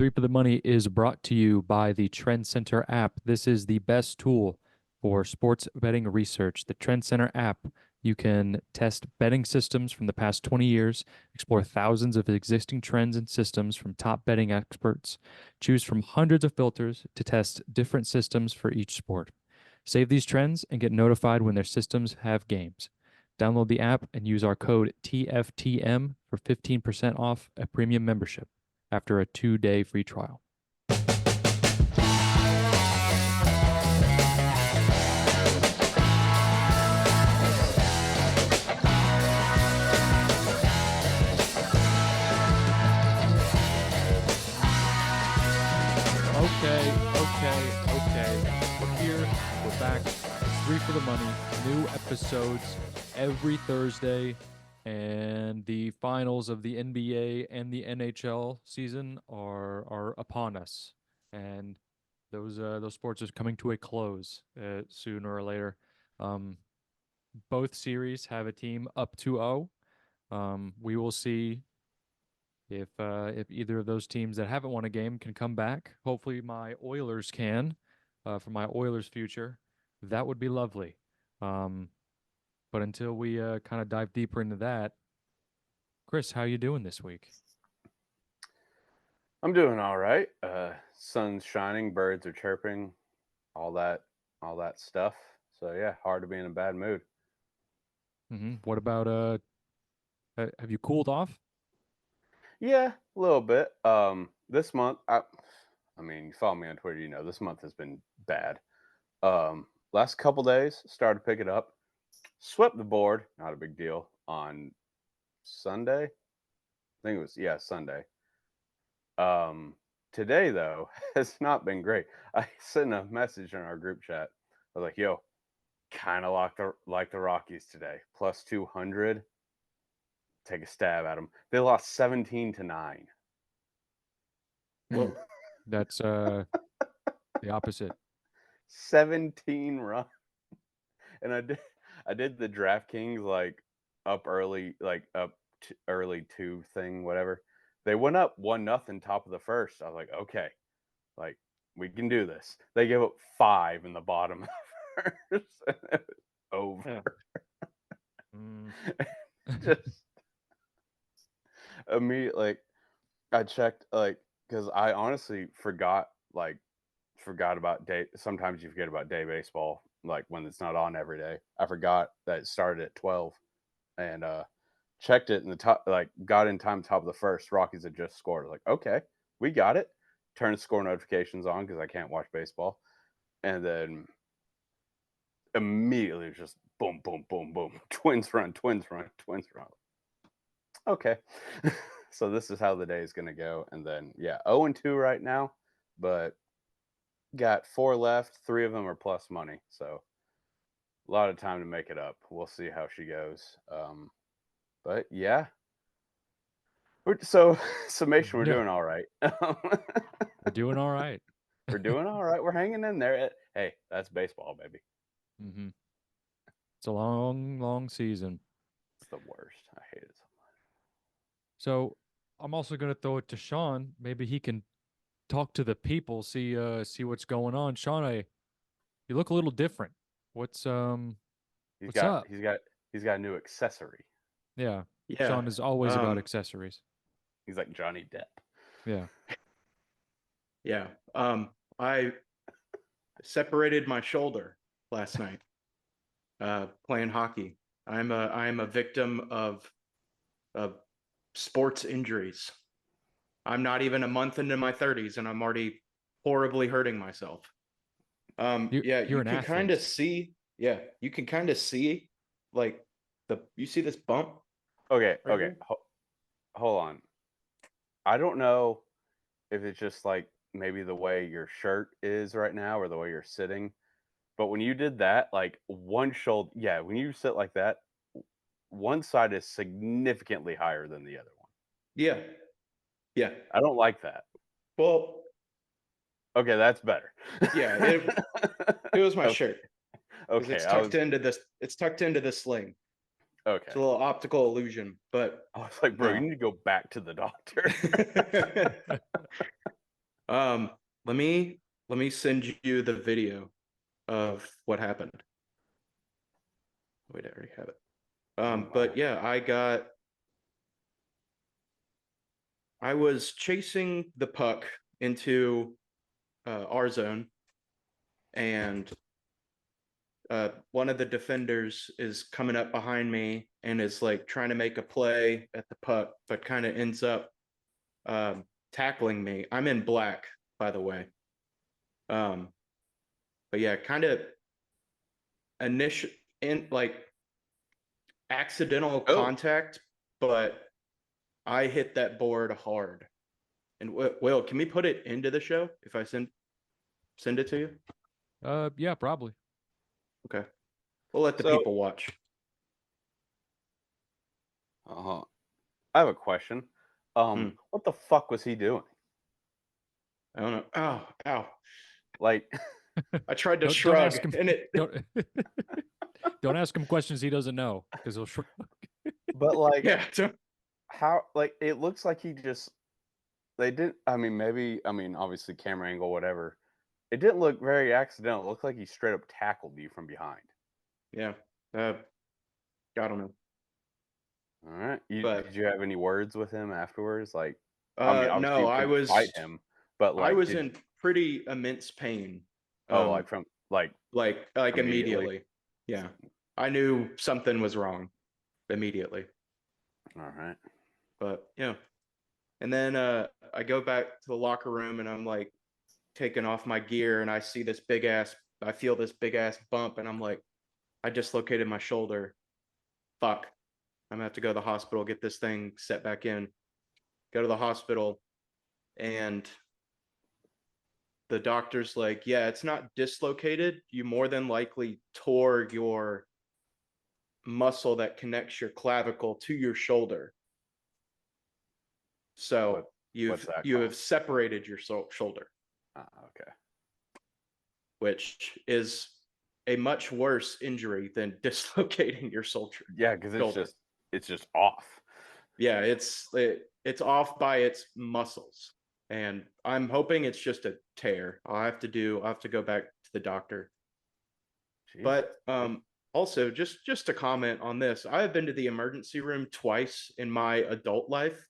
Three for the Money is brought to you by the Trendscenter app. This is the best tool for sports betting research. The Trendscenter app, you can test betting systems from the past 20 years, explore thousands of existing trends and systems from top betting experts, choose from hundreds of filters to test different systems for each sport. Save these trends and get notified when their systems have games. Download the app and use our code TFTM for 15% off a premium membership after a 2-day free trial. Okay. We're here. We're back. It's Three for the Money. New episodes every Thursday. And the finals of the NBA and the NHL season are upon us. And those sports are coming to a close sooner or later. Both series have a team up 2-0. We will see if either of those teams that haven't won a game can come back. Hopefully my Oilers can, for my Oilers future. That would be lovely. But until we kind of dive deeper into that, Chris, how you doing this week? I'm doing all right. Sun's shining, birds are chirping, all that stuff. So yeah, hard to be in a bad mood. What about have you cooled off? Yeah, a little bit. This month, I mean, you follow me on Twitter, you know this month has been bad. Last couple days started to pick it up, swept the board, not a big deal on Sunday. I think it was Sunday. Today though has not been great. I sent a message in our group chat. I was like, "Yo, kind of like the Rockies today, plus 200. Take a stab at them. They lost 17-9. Whoa, that's the opposite. 17 runs, and I did the DraftKings like up early, like early two thing, whatever. They went up 1-0 top of the first. I was like, okay, like we can do this. They gave up 5 in the bottom of the first. And it was over. Just immediately, like, I checked, like, because I honestly forgot about day. Sometimes you forget about day baseball, like when it's not on every day. I forgot that it started at 12, and checked it in the top, like got in time top of the first. Rockies had just scored. Like, okay, we got it. Turn score notifications on because I can't watch baseball, and then immediately it was just boom, boom, boom, boom. Twins run, twins run, twins run. Okay. So this is how the day is going to go. And then, 0-2 right now, but got 4 left. 3 of them are plus money. So a lot of time to make it up. We'll see how she goes. But yeah. So, summation, we're Yeah, doing all right. we're doing all right. We're doing all right. We're hanging in there. Hey, that's baseball, baby. Mm-hmm. It's a long season. It's the worst. I hate it so much. So I'm also going to throw it to Sean. Maybe he can talk to the people, see what's going on. Sean, you look a little different. What's He's what's got up? he's got he's got a new accessory. Yeah. Yeah. Sean is always about accessories. He's like Johnny Depp. Yeah. Yeah. I separated my shoulder last night playing hockey. I'm a victim of sports injuries. I'm not even a month into my 30s and I'm already horribly hurting myself. You're You an can kind of athlete. see, you can kind of see like you see this bump Okay, right here? hold on. I don't know if it's just like maybe the way your shirt is right now or the way you're sitting, but when you did that, like one shoulder, when you sit like that, one side is significantly higher than the other one. Yeah. Yeah. I don't like that. Well, Okay, that's better. yeah, it was my Okay, shirt. Because okay, it's tucked into this sling. okay. It's a little optical illusion, but I was like, bro, you need to go back to the doctor. Let me send you the video of what happened. Wait, I already have it. But yeah, I was chasing the puck into our zone, and one of the defenders is coming up behind me and is like trying to make a play at the puck, but kind of ends up tackling me. I'm in black, by the way. But yeah, kind of accidental contact, but I hit that board hard. And Will, can we put it into the show if I send it to you? Yeah, probably. Okay. We'll let the people watch. I have a question. What the fuck was he doing? I don't know. Ow. Like, I tried to shrug, don't ask him questions he doesn't know, because he'll shrug. But like, yeah. How? Like, it looks like he just. They didn't. I mean, maybe. I mean, obviously, camera angle, whatever. It didn't look very accidental. It looked like he straight up tackled you from behind. Yeah. I don't know. All right. Did you have any words with him afterwards? Like, no, I was fight him, but like, I was in pretty immense pain. like immediately. Yeah, I knew something was wrong immediately. All right. But yeah, and then I go back to the locker room and I'm like taking off my gear and I feel this big ass bump and I'm like, I dislocated my shoulder. Fuck. I'm gonna have to go to the hospital, get this thing set back in. Go to the hospital, and the doctor's like, yeah, it's not dislocated. You more than likely tore your muscle that connects your clavicle to your shoulder. So you have separated your shoulder. Okay. Which is a much worse injury than dislocating your shoulder. Yeah, because it's just off. Yeah, it's off by its muscles, and I'm hoping it's just a tear. I'll have to go back to the doctor. Jeez. But also just to comment on this, I have been to the emergency room twice in my adult life,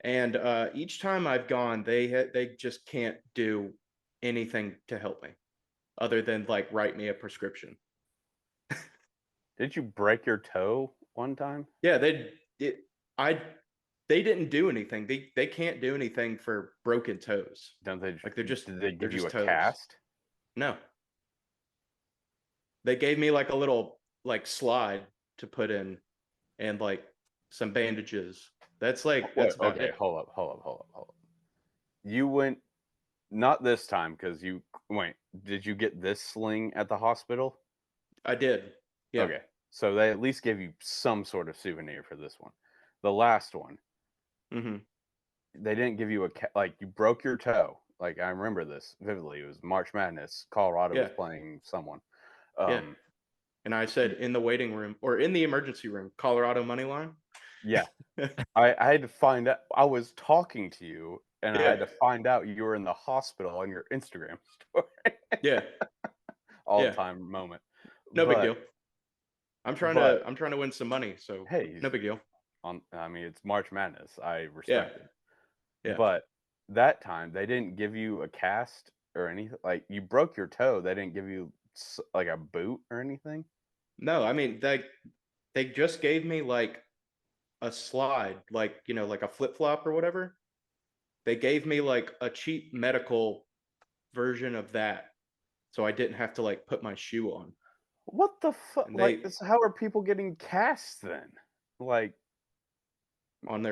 and each time I've gone, they just can't do anything to help me other than like write me a prescription. Did you break your toe one time? Yeah, they didn't do anything. They can't do anything for broken toes. Don't they? Like did they give you a toes. cast? No. They gave me like a little like slide to put in and like some bandages. That's about it. Hold up. You went not this time because you wait. Did you get this sling at the hospital? I did. Yeah. Okay. So they at least gave you some sort of souvenir for this one. The last one. Mm-hmm. They didn't give you you broke your toe. Like, I remember this vividly. It was March Madness. Colorado was playing someone. Yeah. And I said in the waiting room or in the emergency room, Colorado money line. Yeah. I had to find out. I was talking to you and I had to find out you were in the hospital on your Instagram story. Yeah. All-time moment. No big deal. I'm trying to win some money, so hey, no big deal. I mean, it's March Madness. I respect it. Yeah. But that time they didn't give you a cast or anything. Like, you broke your toe. They didn't give you like a boot or anything. No, I mean they just gave me like a slide, like like a flip flop or whatever. They gave me like a cheap medical version of that, so I didn't have to like put my shoe on. What the fuck? How are people getting casts then? Like on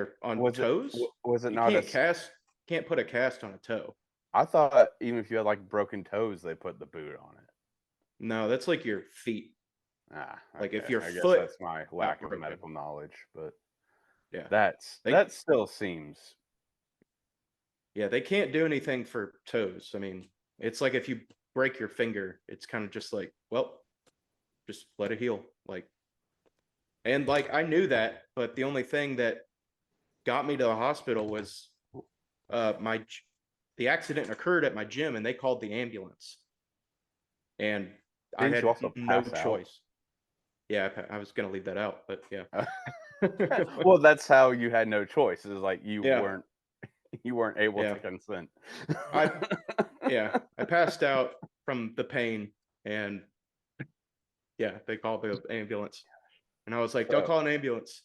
toes? Was it not can't put a cast on a toe. I thought even if you had like broken toes, they put the boot on it. No, that's like your feet. Okay. Like if your I foot. Guess that's my lack of medical knowledge, but yeah, that still seems. Yeah, they can't do anything for toes. I mean, it's like if you break your finger, it's kind of just like, well, just let it heal. And I knew that, but the only thing that got me to the hospital was the accident occurred at my gym, and they called the ambulance. And I Didn't had you also no pass out? choice. Yeah, I was gonna leave that out, but yeah. Well, that's how you had no choice. Is like you Yeah. weren't able Yeah. to consent. Yeah, I passed out from the pain, and yeah, they called the ambulance, and I was like, "Don't So, call an ambulance."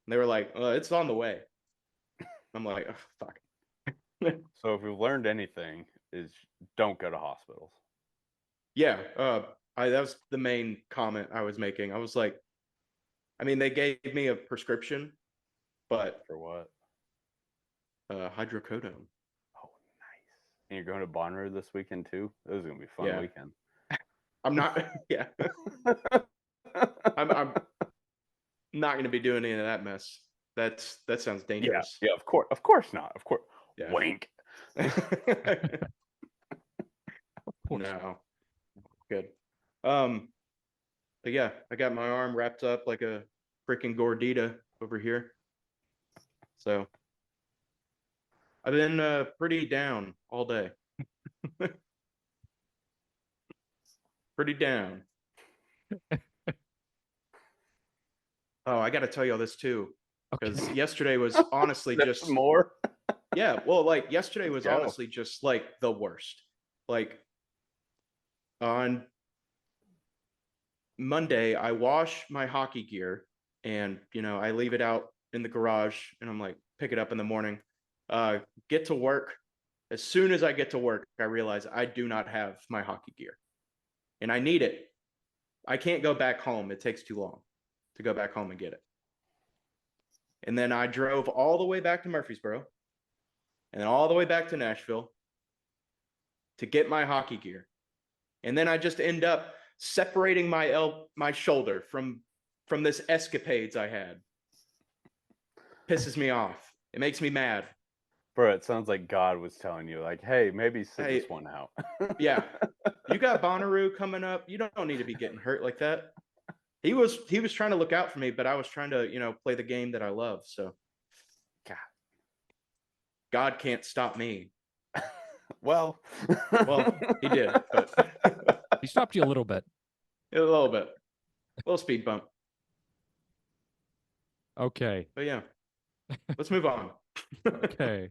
And they were like, "It's on the way." I'm like, oh, "Fuck." so if we've learned anything, is don't go to hospitals. Yeah, that was the main comment I was making. I was like, I mean, they gave me a prescription, but For what? hydrocodone. Oh, nice. And you're going to Bonnaroo this weekend too? This is gonna be a fun Yeah, weekend. I'm not. Yeah, I'm not going to be doing any of that mess. That sounds dangerous. Yeah, of course not. Of course. Yeah. Wink. Of course. No, good. But yeah, I got my arm wrapped up like a freaking gordita over here. So I've been pretty down all day. Pretty down. Oh, I got to tell you all this too, because Okay. yesterday was honestly There's just more. yeah. Well, like yesterday was Go. honestly just like the worst. Like on Monday, I wash my hockey gear, and I leave it out in the garage, and I'm like, pick it up in the morning. Get to work. As soon as I get to work, I realize I do not have my hockey gear, and I need it. I can't go back home. It takes too long to go back home and get it. And then I drove all the way back to Murfreesboro, and then all the way back to Nashville to get my hockey gear. And then I just end up separating my shoulder from this escapades I had. Pisses me off. It makes me mad. Bro, it sounds like God was telling you, like, hey, maybe sit Hey, this one out. yeah. You got Bonnaroo coming up. You don't need to be getting hurt like that. He was trying to look out for me, but I was trying to, play the game that I love. So God can't stop me. Well, He did, but He stopped you a little bit. a little bit. A little speed bump. Okay. But yeah. Let's move on. Okay.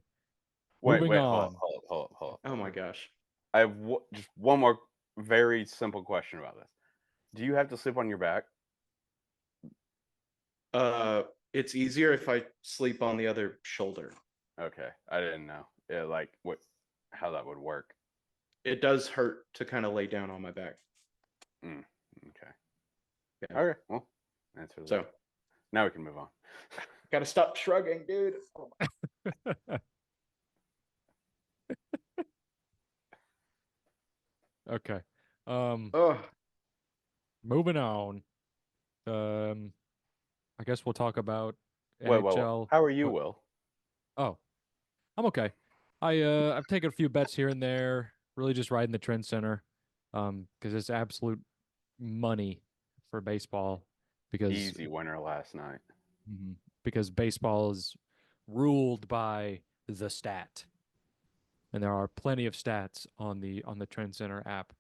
wait, Moving hold on. up. Oh my gosh. I have just one more very simple question about this. Do you have to sleep on your back? It's easier if I sleep on the other shoulder. Okay, I didn't know. Yeah, like how that would work. It does hurt to kind of lay down on my back. Okay. Yeah. Okay. Well, answer that. So Now we can move on. gotta stop shrugging, dude. Okay. Oh, Moving on. I guess we'll talk about Wait, NHL. how are you, What- Will? Oh, I'm okay. I've taken a few bets here and there, really just riding the Trendscenter, because it's absolute money for baseball because Easy winner last night. because baseball is ruled by the stat, and there are plenty of stats on the Trendscenter app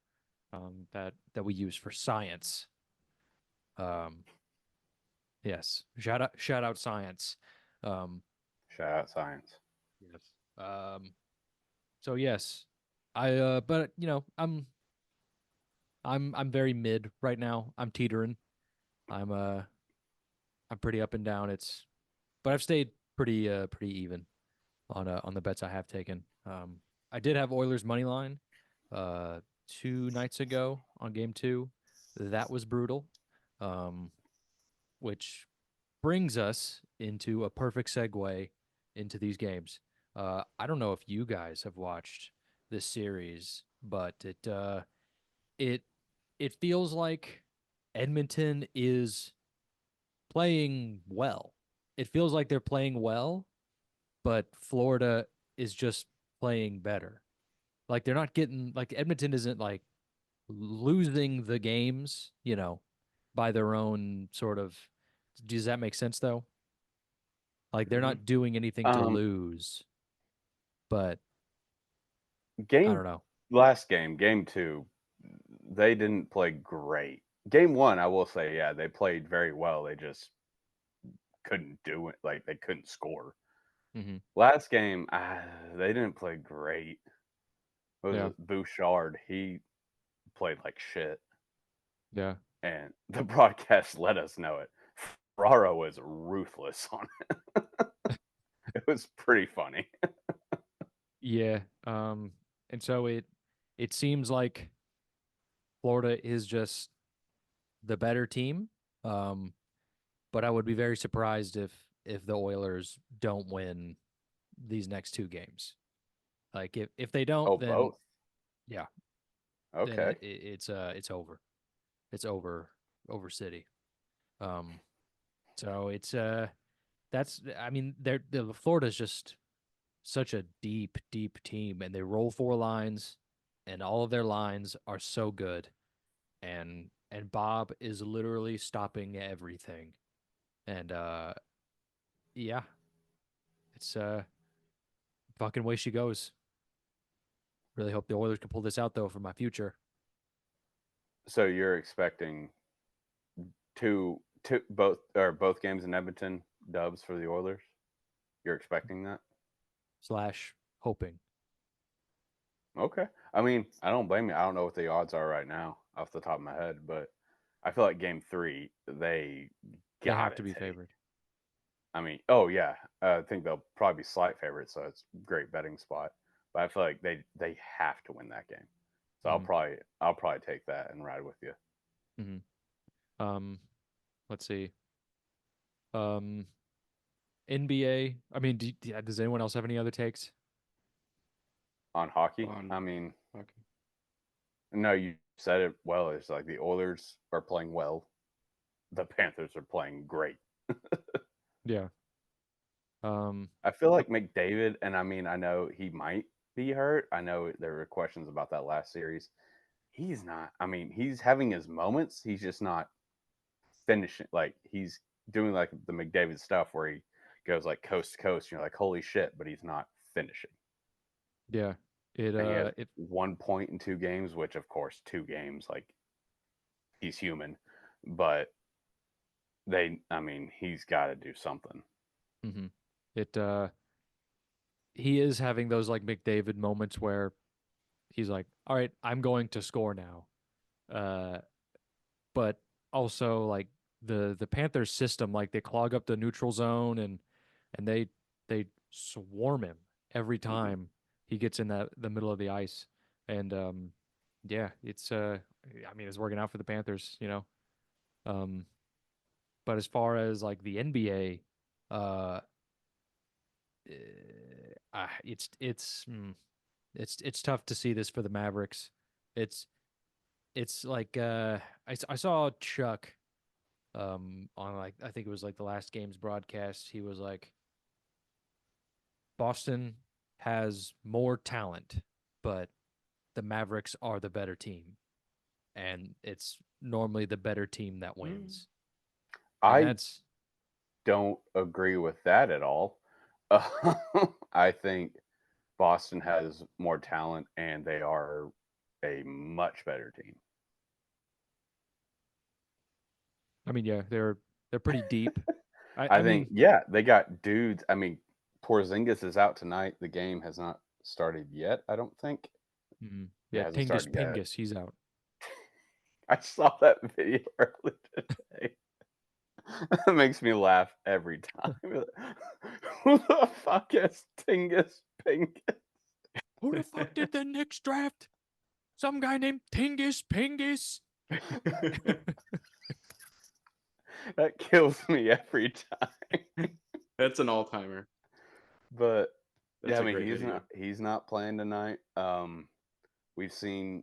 that we use for science. Yes, shout out science. Shout out science. Yes. So yes, but I'm very mid right now. I'm teetering. I'm pretty up and down. But I've stayed pretty even on the bets I have taken. I did have Oilers money line 2 nights ago on game 2. That was brutal. Which brings us into a perfect segue into these games. I don't know if you guys have watched this series, but it feels like Edmonton is playing well. It feels like they're playing well, but Florida is just playing better. Like they're not getting like Edmonton isn't like losing the games, by their own sort of. Does that make sense though? Like they're not doing anything to lose, but I don't know. Last game 2, they didn't play great. Game 1, I will say, yeah, they played very well. They just couldn't do it. Like, they couldn't score. Mm-hmm. Last game, they didn't play great. What was Yeah. it? Bouchard, he played like shit. Yeah. And the broadcast let us know it. Ferraro was ruthless on it. It was pretty funny. Yeah. And so it seems like Florida is just the better team. But I would be very surprised if the Oilers don't win these next 2 games. Like if they don't, Oh, then both. yeah, then Okay. it's over. It's over City. Um, so it's that's I mean the Florida's just such a deep team, and they roll 4 lines, and all of their lines are so good, and Bob is literally stopping everything, and yeah, it's fucking way she goes. Really hope the Oilers can pull this out though for my future. So you're expecting both games in Edmonton dubs for the Oilers? You're expecting that? / hoping. Okay. I mean, I don't blame you. I don't know what the odds are right now off the top of my head, but I feel like game 3, they They have got to to be take. favored. I mean, oh yeah, I think they'll probably be slight favorites, so it's a great betting spot. But I feel like they have to win that game, so Mm-hmm. I'll probably take that and ride with you Mm-hmm. Let's see. Um, NBA. I mean, does anyone else have any other takes? on hockey. On I mean, okay. no, you said it well. It's like the Oilers are playing well, the Panthers are playing great. Yeah. Um, I feel like McDavid, and I mean, I know he might be hurt. I know there were questions about that last series. He's not. I mean, he's having his moments. He's just not finishing. Like he's doing like the McDavid stuff where he goes like coast to coast. You're like, holy shit, but he's not finishing. yeah. It And he has it 1 point in 2 games, which of course 2 games, like he's human, but I mean, he's got to do something. mm-hmm. it he is having those like McDavid moments where he's like, "All right, I'm going to score now." Uh, but also like the Panthers system, like they clog up the neutral zone, and they swarm him every Mm-hmm. time he gets in the middle of the ice. And yeah, it's I mean, it's working out for the Panthers, you know. Um, but as far as like the NBA, uh, it's tough to see this for the Mavericks. It's it's like I saw Chuck on like I think it was like the last game's broadcast. He was like, Boston has more talent, but the Mavericks are the better team, and it's normally the better team that wins. And I that's don't agree with that at all. I think Boston has more talent and they are a much better team. I mean, yeah, they're pretty deep. I I think, mean, yeah, they got dudes. I mean, Porzingis is out tonight. The game has not started yet, I don't think. Yeah, yeah, it hasn't Pingus started yet. Pingus, he's out. I saw that video earlier today. It makes me laugh every time. Who the fuck is Tingus Pingus? Who the fuck did the Knicks draft? Some guy named Tingus Pingus. That kills me every time. That's an all-timer. But That's yeah, I a mean great video. he's not playing tonight. We've seen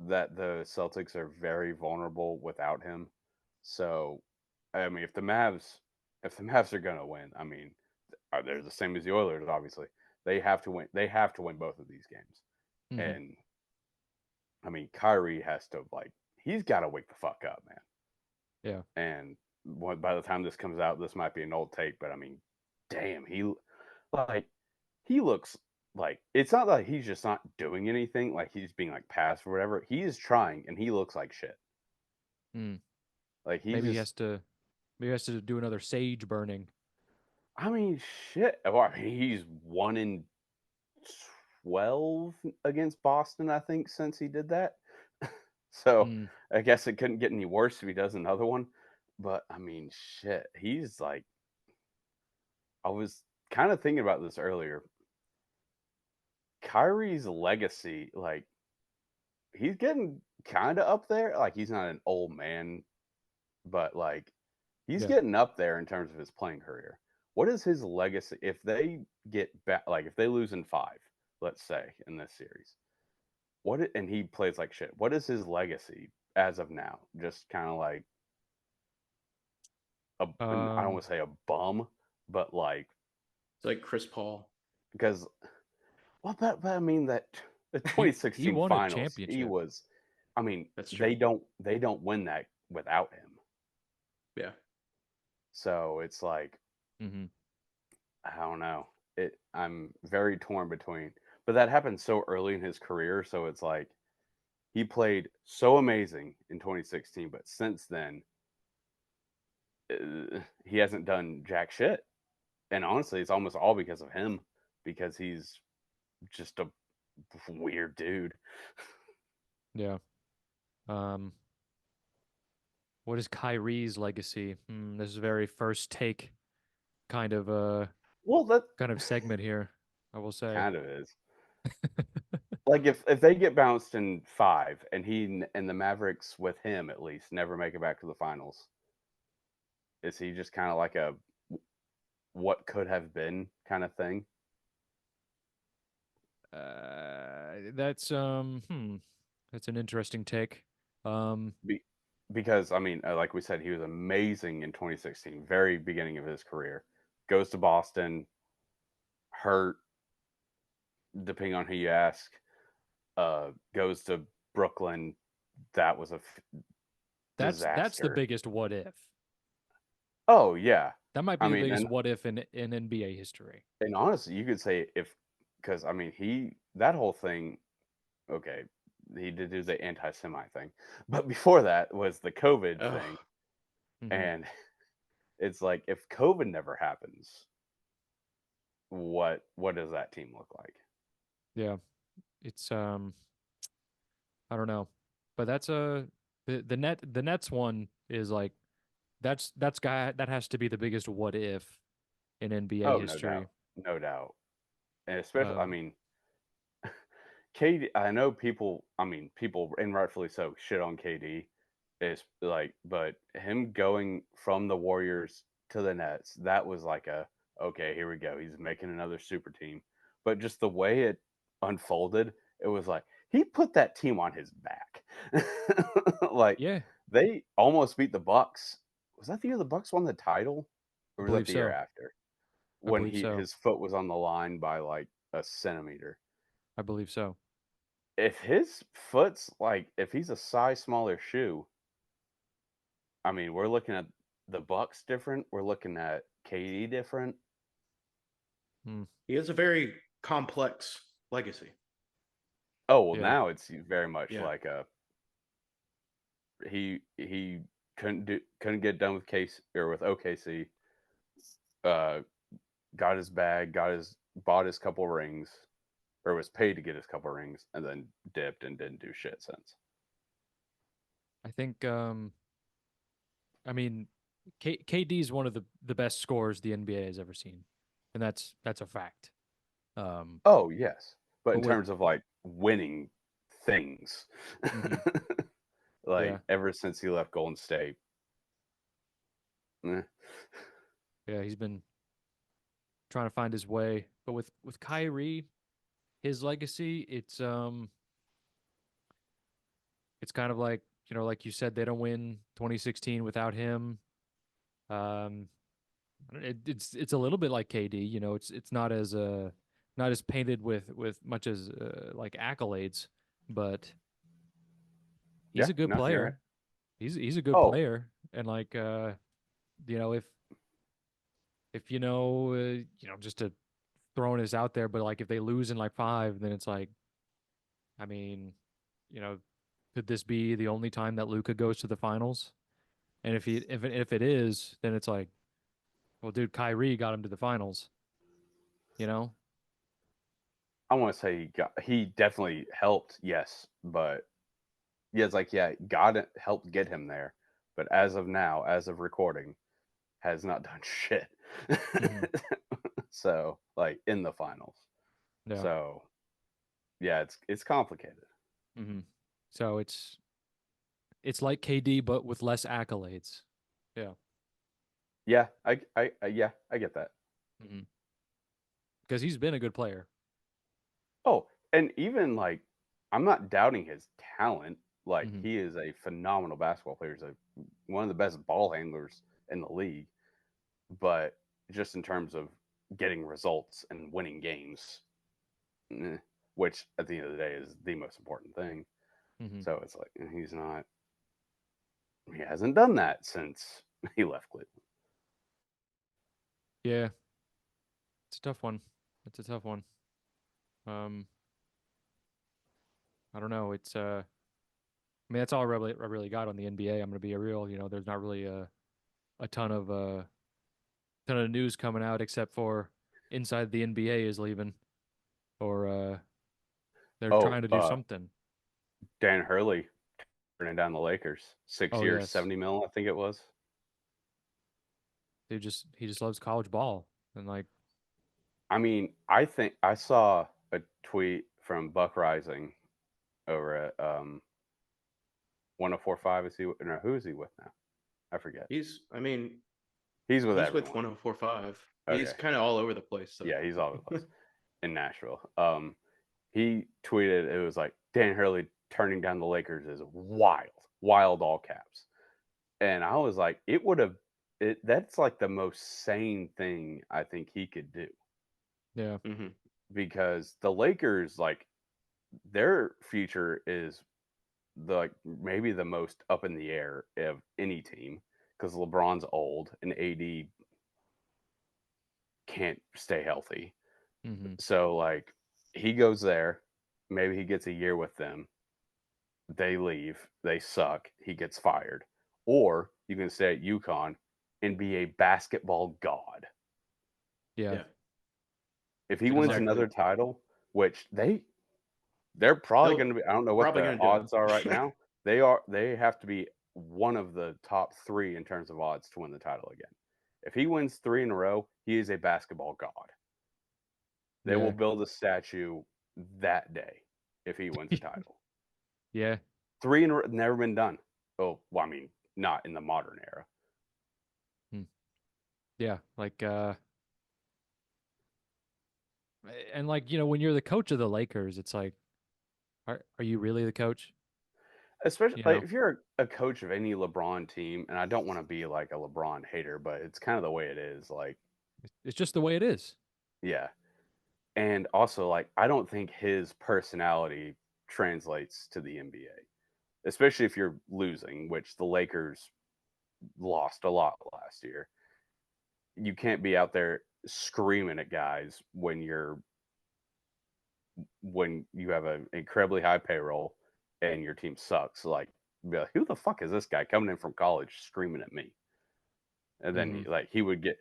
that the Celtics are very vulnerable without him. So I mean if the Mavs are gonna win, I mean they're the same as the Oilers, obviously. They have to win. They have to win both of these games. Mm-hmm. And I mean, Kyrie has to he's got to wake the fuck up, man. Yeah. And by the time this comes out, this might be an old take, but I mean, damn, like he looks like it's not like he's just not doing anything, like he's being like passive or whatever. He is trying, and he looks like shit. Mm. Like he Maybe he just, has to. Maybe he has to do another sage burning. I mean, shit. Well, I mean, he's 1-12 against Boston, I think, since he did that. So Mm. I guess it couldn't get any worse if he does another one. But I mean, shit. He's like, I was kind of thinking about this earlier. Kyrie's legacy, like, he's getting kind of up there. Like, he's not an old man, but like, he's Yeah. getting up there in terms of his playing career. What is his legacy if they get back? Like, if they lose in 5, let's say in this series, and he plays like shit. What is his legacy as of now? Just kind of like I don't Um. want to say a bum, but like It's like Chris Paul. because well, but I mean that the He 2016 won a finals, he championship. was. I mean, That's true. they don't win that without him. Yeah. So it's like Mm-hmm. I don't know. I'm very torn between, but that happened so early in his career, so it's like he played so amazing in 2016, but since then he hasn't done jack shit. And honestly, it's almost all because of him because he's just a weird dude. Yeah. Um. What is Kyrie's legacy? This is a very first take kind of Well, that segment here. I will say. kind of is. Like if they get bounced in 5 and and the Mavericks with him at least never make it back to the finals, is he just kind of like a what could have been kind of thing? That's That's an interesting take. Um. Be, because I mean, like we said, he was amazing in 2016, very beginning of his career. Goes to Boston, hurt, depending on who you ask. Goes to Brooklyn. That was a That's the disaster. biggest what if. Oh yeah, That might I be the mean, biggest what if in NBA history. and honestly, you could say if because I mean that whole thing. Okay, he did do the anti-Semite thing, but before that was the COVID Oh, thing, Mm-hmm. and it's like if COVID never happens, what does that team look like? Yeah. It's I don't know. But that's the Nets one is like that has to be the biggest what if in NBA Oh, no history. doubt, no doubt, and especially I Um mean, KD. I know people. I mean, people and rightfully so shit on KD. Is like, but him going from the Warriors to the Nets, that was like a okay, here we go. He's making another super team. But just the way it unfolded, it was like he put that team on his back. Like yeah, they almost beat the Bucks. Was that the year the Bucks won the title, I or was that believe the year so. after I when believe so. his foot was on the line by like a centimeter? I believe so. If his foot's like if he's a size smaller shoe, I mean, we're looking at the Bucks different. We're looking at KD different. Hmm. he has a very complex legacy. Oh well, Yeah. now it's very much Yeah. like a he couldn't get done with case or with OKC. Uh, got his bag, bought his couple rings, or was paid to get his couple rings, and then dipped and didn't do shit since. I think I mean KD is one of the best scorers the NBA has ever seen. And that's a fact. Um Oh yes, but but in with terms of like winning things, mhm, like yeah. ever since he left Golden State. Eh. Yeah, he's been trying to find his way. But with Kyrie, his legacy, it's kind of like, like you said, they don't win 2016 without him. Um, it's a little bit like KD. It's not as painted with much as like accolades, but he's Yeah, a good no, you're right. player. He's a good Oh, player, and like if just to throwing this out there, but like if they lose in like 5, then it's like, I mean, could this be the only time that Luka goes to the finals? And if it is, then it's like, well, dude, Kyrie got him to the finals. You know? I want to say he definitely helped, yes, but yeah, it's like God helped get him there, but as of now, as of recording, has not done shit. Mm-hmm. So like in the finals. Yeah. So yeah, it's complicated. Mm-hmm. So it's like KD but with less accolades. Yeah. Yeah, I get that. Mm-hmm. Because he's been a good player. Oh, and even like I'm not doubting his talent. Like Mm-hmm. he is a phenomenal basketball player. He's one of the best ball handlers in the league. But just in terms of getting results and winning games, which at the end of the day is the most important thing. Mm-hmm. So it's like he's not. He hasn't done that since he left Cleveland. Yeah. It's a tough one. It's a tough one. Um, I don't know. I mean, that's all I really got on the NBA. I'm gonna be real. There's not really a ton of news coming out except for inside the NBA is leaving, or they're Oh, trying to do something. Dan Hurley turning down the Lakers. 6 Oh years, yes, 70 mil, I think it was. he just loves college ball and like I mean, I think I saw a tweet from Buck Rising over at 1045. Is he no, who is he with now? I forget. I mean, He's with he's with everyone. 1045. He's Okay. kind of all over the place. So. Yeah, he's all over the place in Nashville. He tweeted it was like Dan Hurley turning down the Lakers is wild, wild all caps. And I was like, that's like the most sane thing I think he could do. yeah, Mm-hmm. Because the Lakers, like, their future is maybe the most up in the air of any team because LeBron's old and AD can't stay healthy. mm-hmm. So like he goes there, maybe he gets a year with them. They leave, they suck, he gets fired. Or you can stay at UConn and be a basketball god. Yeah, Yeah, If he wins exactly. another title, which they're probably They'll going to be, I don't know what probably the gonna do odds are right it. now. They have to be one of the top 3 in terms of odds to win the title again. If he wins 3 in a row, he is a basketball god. They will yeah, build a statue that day if he wins a title. yeah, 3 in a row, never been done. Oh, well, I mean, not in the modern era. yeah. Like and like when you're the coach of the Lakers, it's like, are you really the coach? Especially You like know, if you're a coach of any LeBron team, and I don't want to be like a LeBron hater, but it's kind of the way it is. Like, it's just the way it is. yeah. And also, like, I don't think his personality translates to the NBA, especially if you're losing, which the Lakers lost a lot last year. You can't be out there screaming at guys when you have an incredibly high payroll and your team sucks. Like, be like, who the fuck is this guy coming in from college screaming at me? And then Mm-hmm. he would get.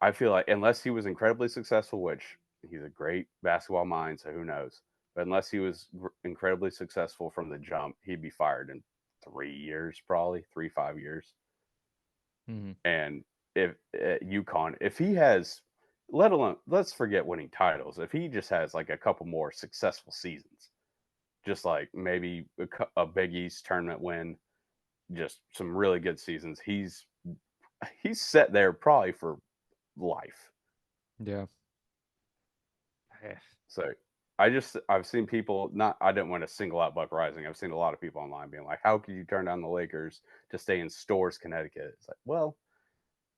I feel like unless he was incredibly successful, which he's a great basketball mind, so who knows? But unless he was incredibly successful from the jump, he'd be fired in 3 years, probably 3 5 years. Mm-hmm. And if at UConn, if he has, let alone, let's forget winning titles, if he just has like a couple more successful seasons, just like maybe a Big East tournament win, just some really good seasons, he's set there probably for life. Yeah. So I've seen people, not, I didn't want to single out Buck Rising. I've seen a lot of people online being like, how could you turn down the Lakers to stay in Storrs, Connecticut? It's like, well,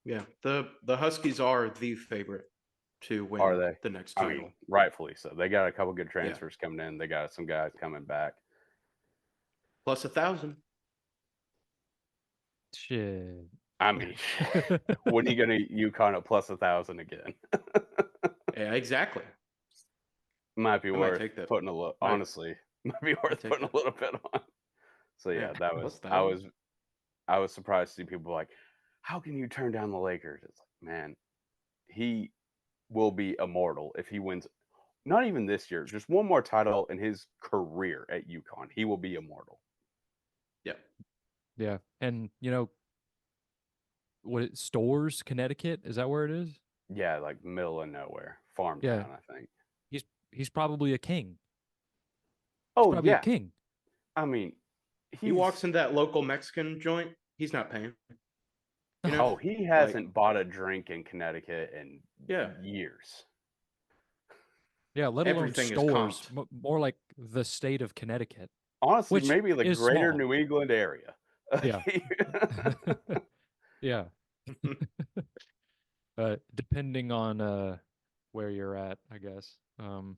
Yeah, the Huskies are the favorite to are win they? the next I title. mean, rightfully so. They got a couple good Yeah, transfers coming in. They got some guys coming back. plus 1,000. Shit. I mean, when are you going to UConn at plus 1,000 again? Yeah, exactly. Might be I might worth take that. putting a little. Might- Honestly, might be worth take putting that. a little bit on. So yeah, Yeah, that what was the I hell? was I was surprised to see people like, how can you turn down the Lakers? It's like, man, he will be immortal if he wins. Not even this year, just one more title in his career at UConn. He will be immortal. Yeah. Yeah. And, you know, Stores, Connecticut? Is that where it is? Yeah, like middle of nowhere, farm Yeah. town, I think. He's probably a king. He's Oh probably a yeah, king. I mean, He walks in that local Mexican joint, he's not paying. You know? Oh, he hasn't bought a drink in Connecticut in Yeah. years. Yeah, let alone Everything is Stores. comped. More like the state of Connecticut, Honestly, which maybe the is greater small. New England area. Yeah. Yeah. Depending on where you're at, I guess. No,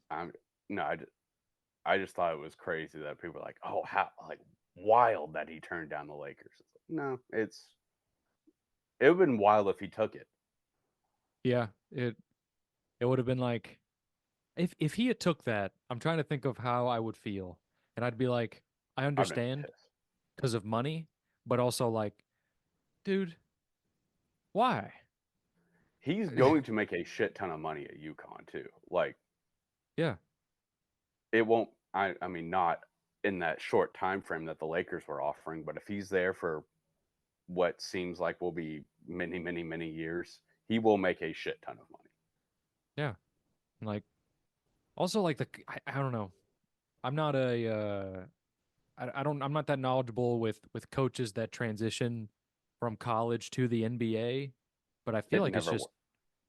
I just thought it was crazy that people were like, oh, how like wild that he turned down the Lakers. It's like, no, it would have been wild if he took it. Yeah, it would have been like if he had took that, I'm trying to think of how I would feel. And I'd be like, I I've been understand pissed. because of money, but also like, dude, why? He's going to make a shit ton of money at UConn too. Like Yeah. it won't. I mean, not in that short time frame that the Lakers were offering, but if he's there for what seems like will be many, many, many years, he will make a shit ton of money. Yeah. Like also like I don't know. I'm not I'm not that knowledgeable with coaches that transition from college to the NBA, but I feel It like never works.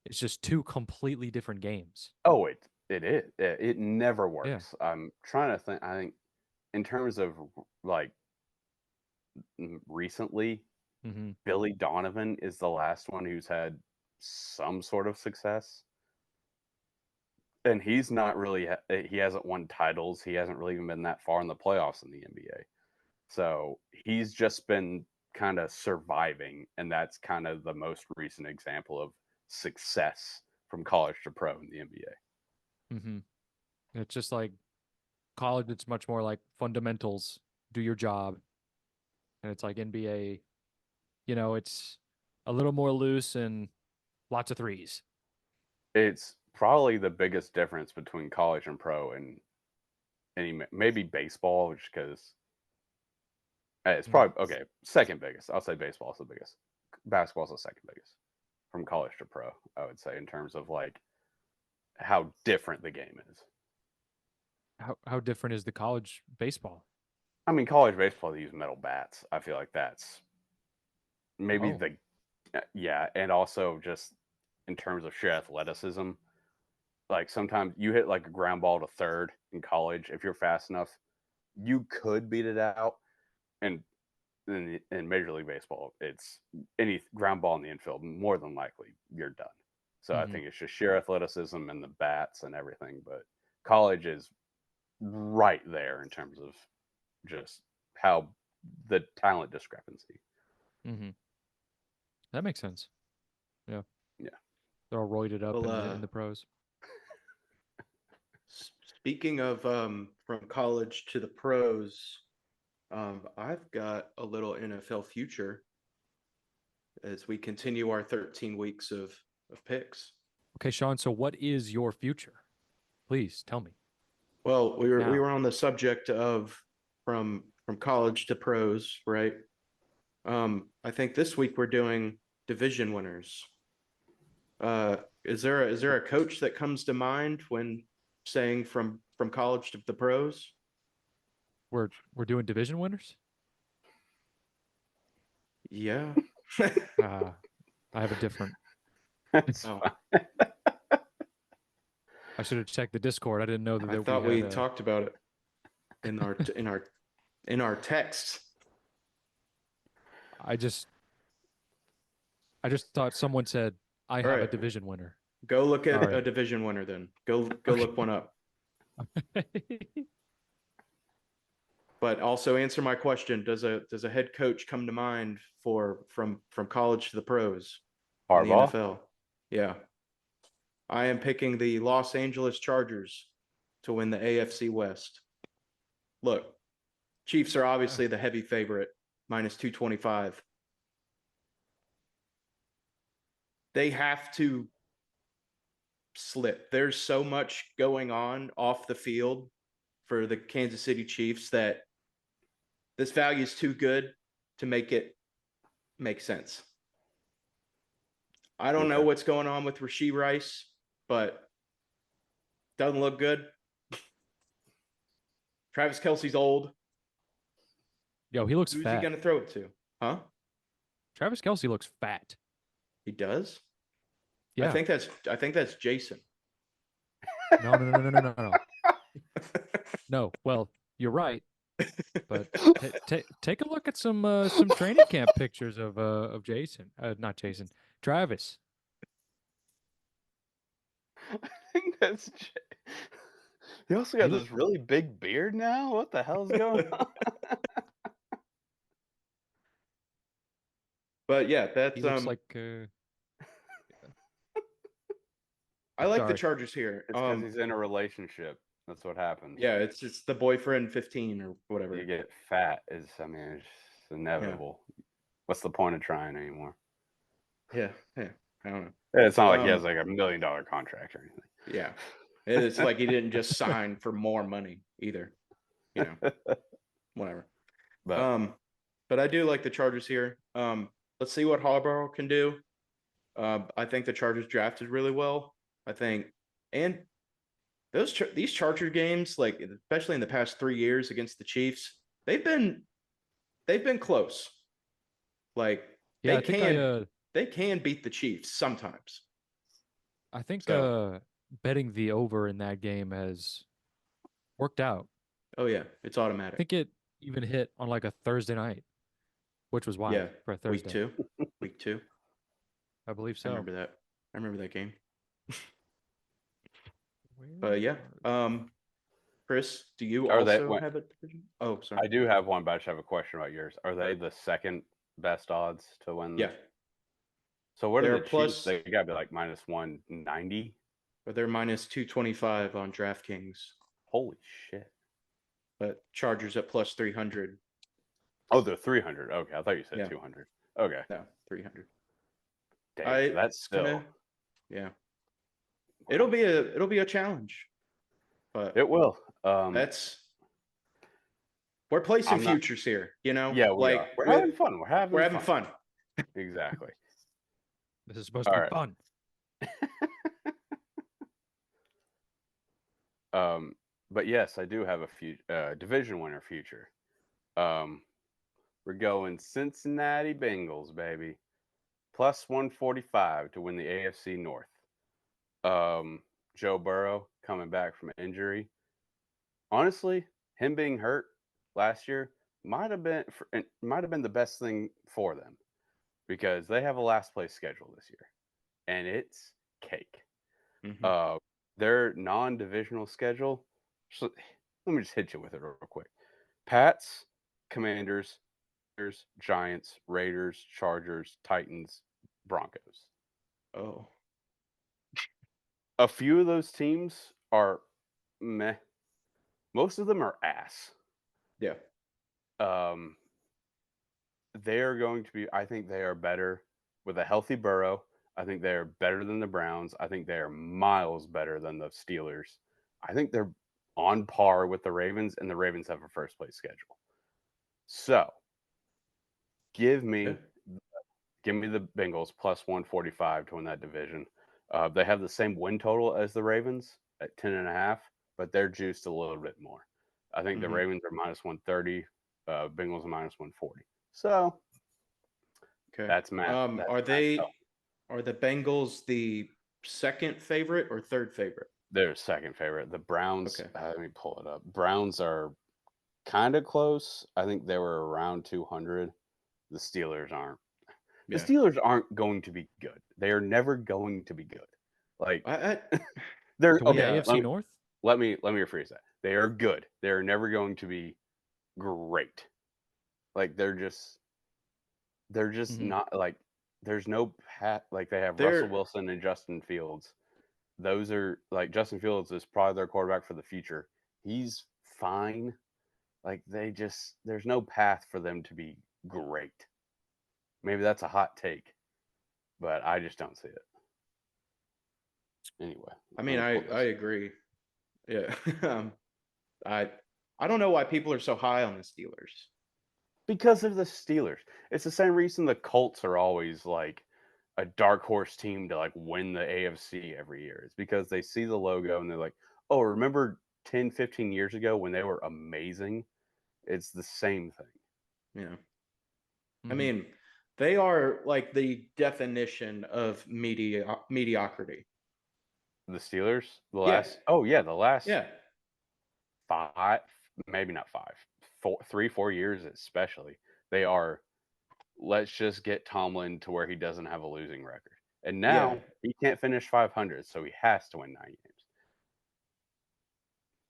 it's just two completely different games. Oh, it is. It never Yeah. works. I'm trying to think. I think in terms of like recently, Mm-hmm. Billy Donovan is the last one who's had some sort of success. And he's not really, he hasn't won titles. He hasn't really even been that far in the playoffs in the NBA. So he's just been kind of surviving. And that's kind of the most recent example of success from college to pro in the NBA. Mm-hmm. It's just like college, it's much more like fundamentals, do your job. And it's like NBA, it's a little more loose and lots of threes. It's probably the biggest difference between college and pro and maybe baseball, just because it's probably okay. Second biggest. I'll say baseball is the biggest. Basketball is the second biggest from college to pro. I would say in terms of like how different the game is. How different is the college baseball? I mean, college baseball they use metal bats. I feel like that's maybe Oh. yeah, and also just in terms of sheer athleticism. Like sometimes you hit like a ground ball to third in college if you're fast enough, you could beat it out. And in Major League Baseball, it's any ground ball in the infield, more than likely you're done. So I think it's just sheer athleticism and the bats and everything. But college is right there in terms of just how the talent discrepancy. Mm-hmm. That makes sense. Yeah. Yeah. They're all roided up Well, in the pros. Speaking of from college to the pros, I've got a little NFL future as we continue our 13 weeks of picks. Okay, Sean, so what is your future? Please tell me. Well, we Now. were on the subject of from college to pros, right? I think this week we're doing division winners. Is there a coach that comes to mind when saying from college to the pros? We're doing division winners? Yeah. I have a different. Oh, I should have checked the Discord. I didn't know that I we thought had we talked about it in our text. I just thought someone said I All have a right. division winner. Go look at Sorry. a division winner then. Go Okay. look one up. But also answer my question. Does a head coach come to mind from college to the pros in the Harbaugh? NFL? Yeah. I am picking the Los Angeles Chargers. to win the AFC West. Look, Chiefs are obviously the heavy favorite, minus 225. They have to slip. There's so much going on off the field for the Kansas City Chiefs that this value is too good to make it make sense. I don't know what's going on with Rashee Rice, but doesn't look good. Travis Kelce's old. Yo, he looks Who's fat. he going to throw it to? Huh? Travis Kelce looks fat. He does? Yeah. I think that's Jason. No. No. Well, you're right. But take a look at some training camp pictures of Jason. Not Jason. Travis. I think that's. He also got this really big beard now. What the hell's going on? But yeah, that's He looks like. I like the Sorry. Chargers here. It's because he's in a relationship. That's what happens. Yeah, it's the boyfriend 15 or whatever. You get fat. It's inevitable. Yeah. What's the point of trying anymore? Yeah. I don't know. It's not like he has like $1 million contract or anything. Yeah. It's like he didn't just sign for more money either. You know. Whatever. But I do like the Chargers here. Let's see what Harbaugh can do. I think the Chargers drafted really well. I think, and these Charger games, like especially in the past 3 years against the Chiefs, they've been close. Like they can beat the Chiefs sometimes. I think betting the over in that game has worked out. Oh yeah, it's automatic. I think it even hit on like a Thursday night, which was wild for a Thursday. Week two. I believe so. I remember that game. But yeah, Chris, do you have a division? Oh, sorry. I do have one, but I just have a question about yours. Are they the second best odds to win? Yeah. So what are the Chiefs? They gotta be like minus 190. Or they're minus 225 on DraftKings. Holy shit! But Chargers at plus 300. Oh, they're 300. Okay, I thought you said 200. Okay. No, 300. Damn, that's still. Yeah. It'll be a challenge. But it will. We're placing futures here, you know? Yeah, we're having fun. We're having fun. Exactly. This is supposed to be fun. But yes, I do have a division winner future. We're going Cincinnati Bengals, baby. Plus 145 to win the AFC North. Joe Burrow coming back from injury. Honestly, him being hurt last year might have been the best thing for them because they have a last place schedule this year, and it's cake. Mm-hmm. Their non-divisional schedule. So, let me just hit you with it real quick. Pats, Commanders, Giants, Raiders, Chargers, Titans, Broncos. Oh. A few of those teams are meh. Most of them are ass. Yeah. They are going to be, I think they are better with a healthy Burrow. I think they are better than the Browns. I think they are miles better than the Steelers. I think they're on par with the Ravens, and the Ravens have a first place schedule. So give me the Bengals plus 145 to win that division. They have the same win total as the Ravens at 10.5, but they're juiced a little bit more. I think the Ravens are minus 130, Bengals are minus 140. So that's math. Are the Bengals the second favorite or third favorite? They're second favorite. The Browns, let me pull it up. Browns are kind of close. I think they were around 200. The Steelers aren't. The Steelers aren't going to be good. They are never going to be good. Like they're AFC North. Let me rephrase that. They are good. They are never going to be great. Like they're just not like there's no pat like they have Russell Wilson and Justin Fields. those are like Justin Fields is probably their quarterback for the future. He's fine. Like there's no path for them to be great. Maybe that's a hot take, but I just don't see it. Anyway, I mean, let me I pull I this. agree. Yeah. I I don't know why people are so high on the Steelers. Because of the Steelers. It's the same reason the Colts are always like a dark horse team to like win the AFC every year. It's because they see the logo and they're like, "Oh, remember 10, 15 years ago when they were amazing?" It's the same thing. Yeah. I Mhm. mean, they are like the definition of mediocrity. The Steelers, the Yeah. last the last Yeah. 5, maybe not 5, 4, 3, 4 years especially. They are, let's just get Tomlin to where he doesn't have a losing record. And Yeah. now he can't finish 500, so he has to win 9 games.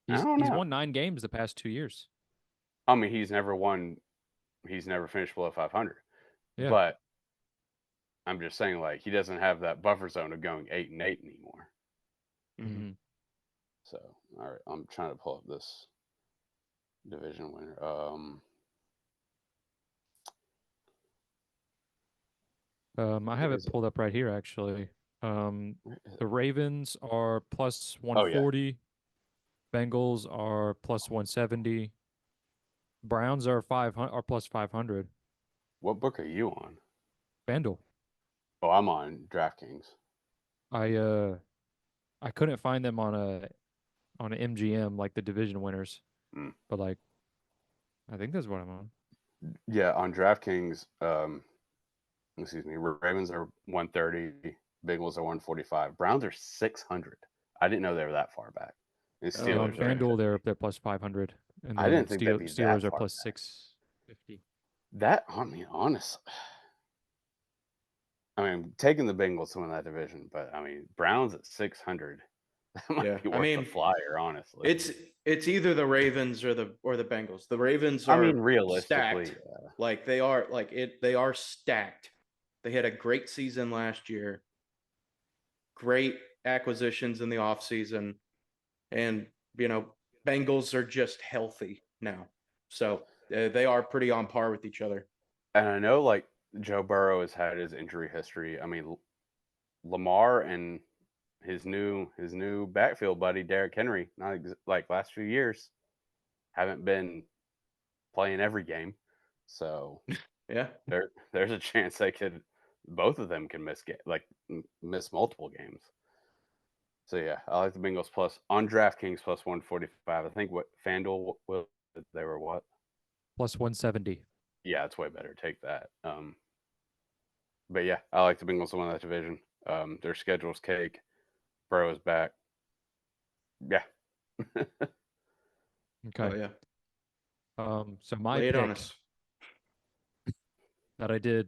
I don't He's know. won 9 games the past 2 years. I mean, he's never finished below 500. Yeah. But I'm just saying, like, he doesn't have that buffer zone of going 8-8 anymore. Mhm. Mhm. So, all right, I'm trying to pull up this division winner. I have Where it is it? pulled up right here actually. Um, Where is the it? Ravens are plus Oh yeah. 140. Bengals are plus 170. Browns are 500 are plus 500. What book are you on? FanDuel. Oh, I'm on DraftKings. I uh I couldn't find them on an MGM like the division winners, Mm. but like I think that's what I'm on. Yeah, on DraftKings, excuse me, Ravens are 130, Bengals are 145, Browns are 600. I didn't know they were that far back. And Oh, Yeah, on Steelers are FanDuel 850. they're plus 500, and I then didn't think they'd be that Steelers are far plus back. 650. That, I mean, honestly, I mean, taking the Bengals to win that division, but I mean, Browns at 600, that yeah. might be I worth the mean, flyer, honestly. it's either the Ravens or the Bengals. The Ravens I mean, are realistically, stacked. Like they are stacked. They had a great season last year. Great acquisitions in the offseason. And, Bengals are just healthy now. So they are pretty on par with each other. and I know like Joe Burrow has had his injury history. I mean, Lamar and his new backfield buddy Derrick Henry, not like last few years, haven't been playing every game, so Yeah. there's a chance they could both of them can miss multiple games. So yeah, I like the Bengals plus on DraftKings plus 145. I think what FanDuel will they were what? Plus 170. Yeah, it's way better. Take that. But yeah, I like the Bengals to win that division. Their schedule's cake. Burrow's back. Yeah. Okay. Oh yeah. So my Lay it on pick us. that I did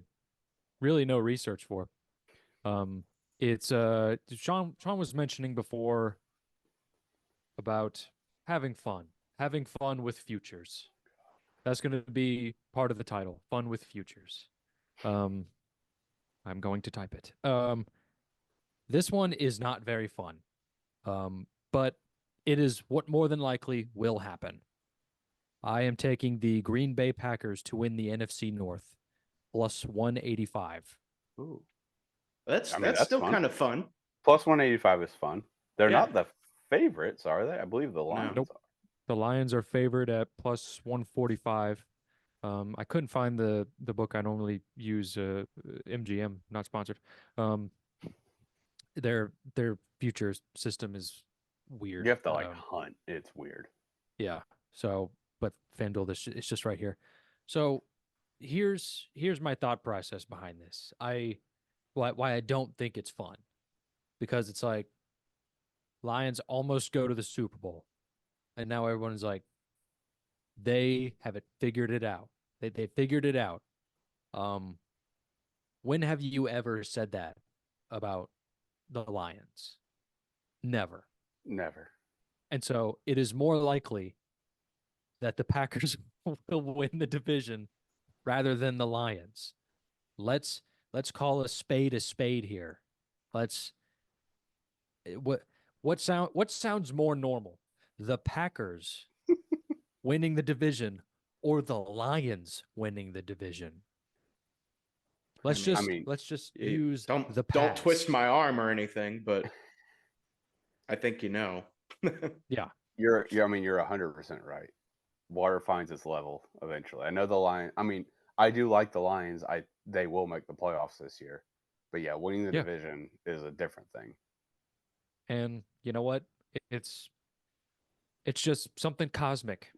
really no research for. Um, it's Sean was mentioning before about having fun with futures. That's going to be part of the title, fun with futures. Um, I'm going to type it. This one is not very fun. But it is what more than likely will happen. I am taking the Green Bay Packers to win the NFC North plus 185. Ooh. That's I mean, that's that's still fun. kind of fun. Plus 185 is fun. They're Yeah. not the favorites, are they? I believe the No. Lions Nope. The Lions are favored at plus 145. I couldn't find the book I normally use, MGM, not sponsored. Um, their futures system is You weird. have to like hunt. It's weird. Yeah. So, but FanDuel, this it's just right here. So, here's my thought process behind this. Why I don't think it's fun, because it's like Lions almost go to the Super Bowl, and now everyone's like they haven't figured it out. They figured it out. Um, when have you ever said that about the Lions? Never. Never. And so it is more likely that the Packers will win the division rather than the Lions. Let's let's call a spade here. Let's What sounds more normal? The Packers winning the division or the Lions winning the division? I mean, Let's just you- use the don't twist past. my arm or anything, but I think you know. Yeah. You're 100% right. Water finds its level eventually. I know the Lions. I mean, I do like the Lions. They will make the playoffs this year, but yeah, winning the Yeah. division is a different thing. And you know what? It's it's just something cosmic,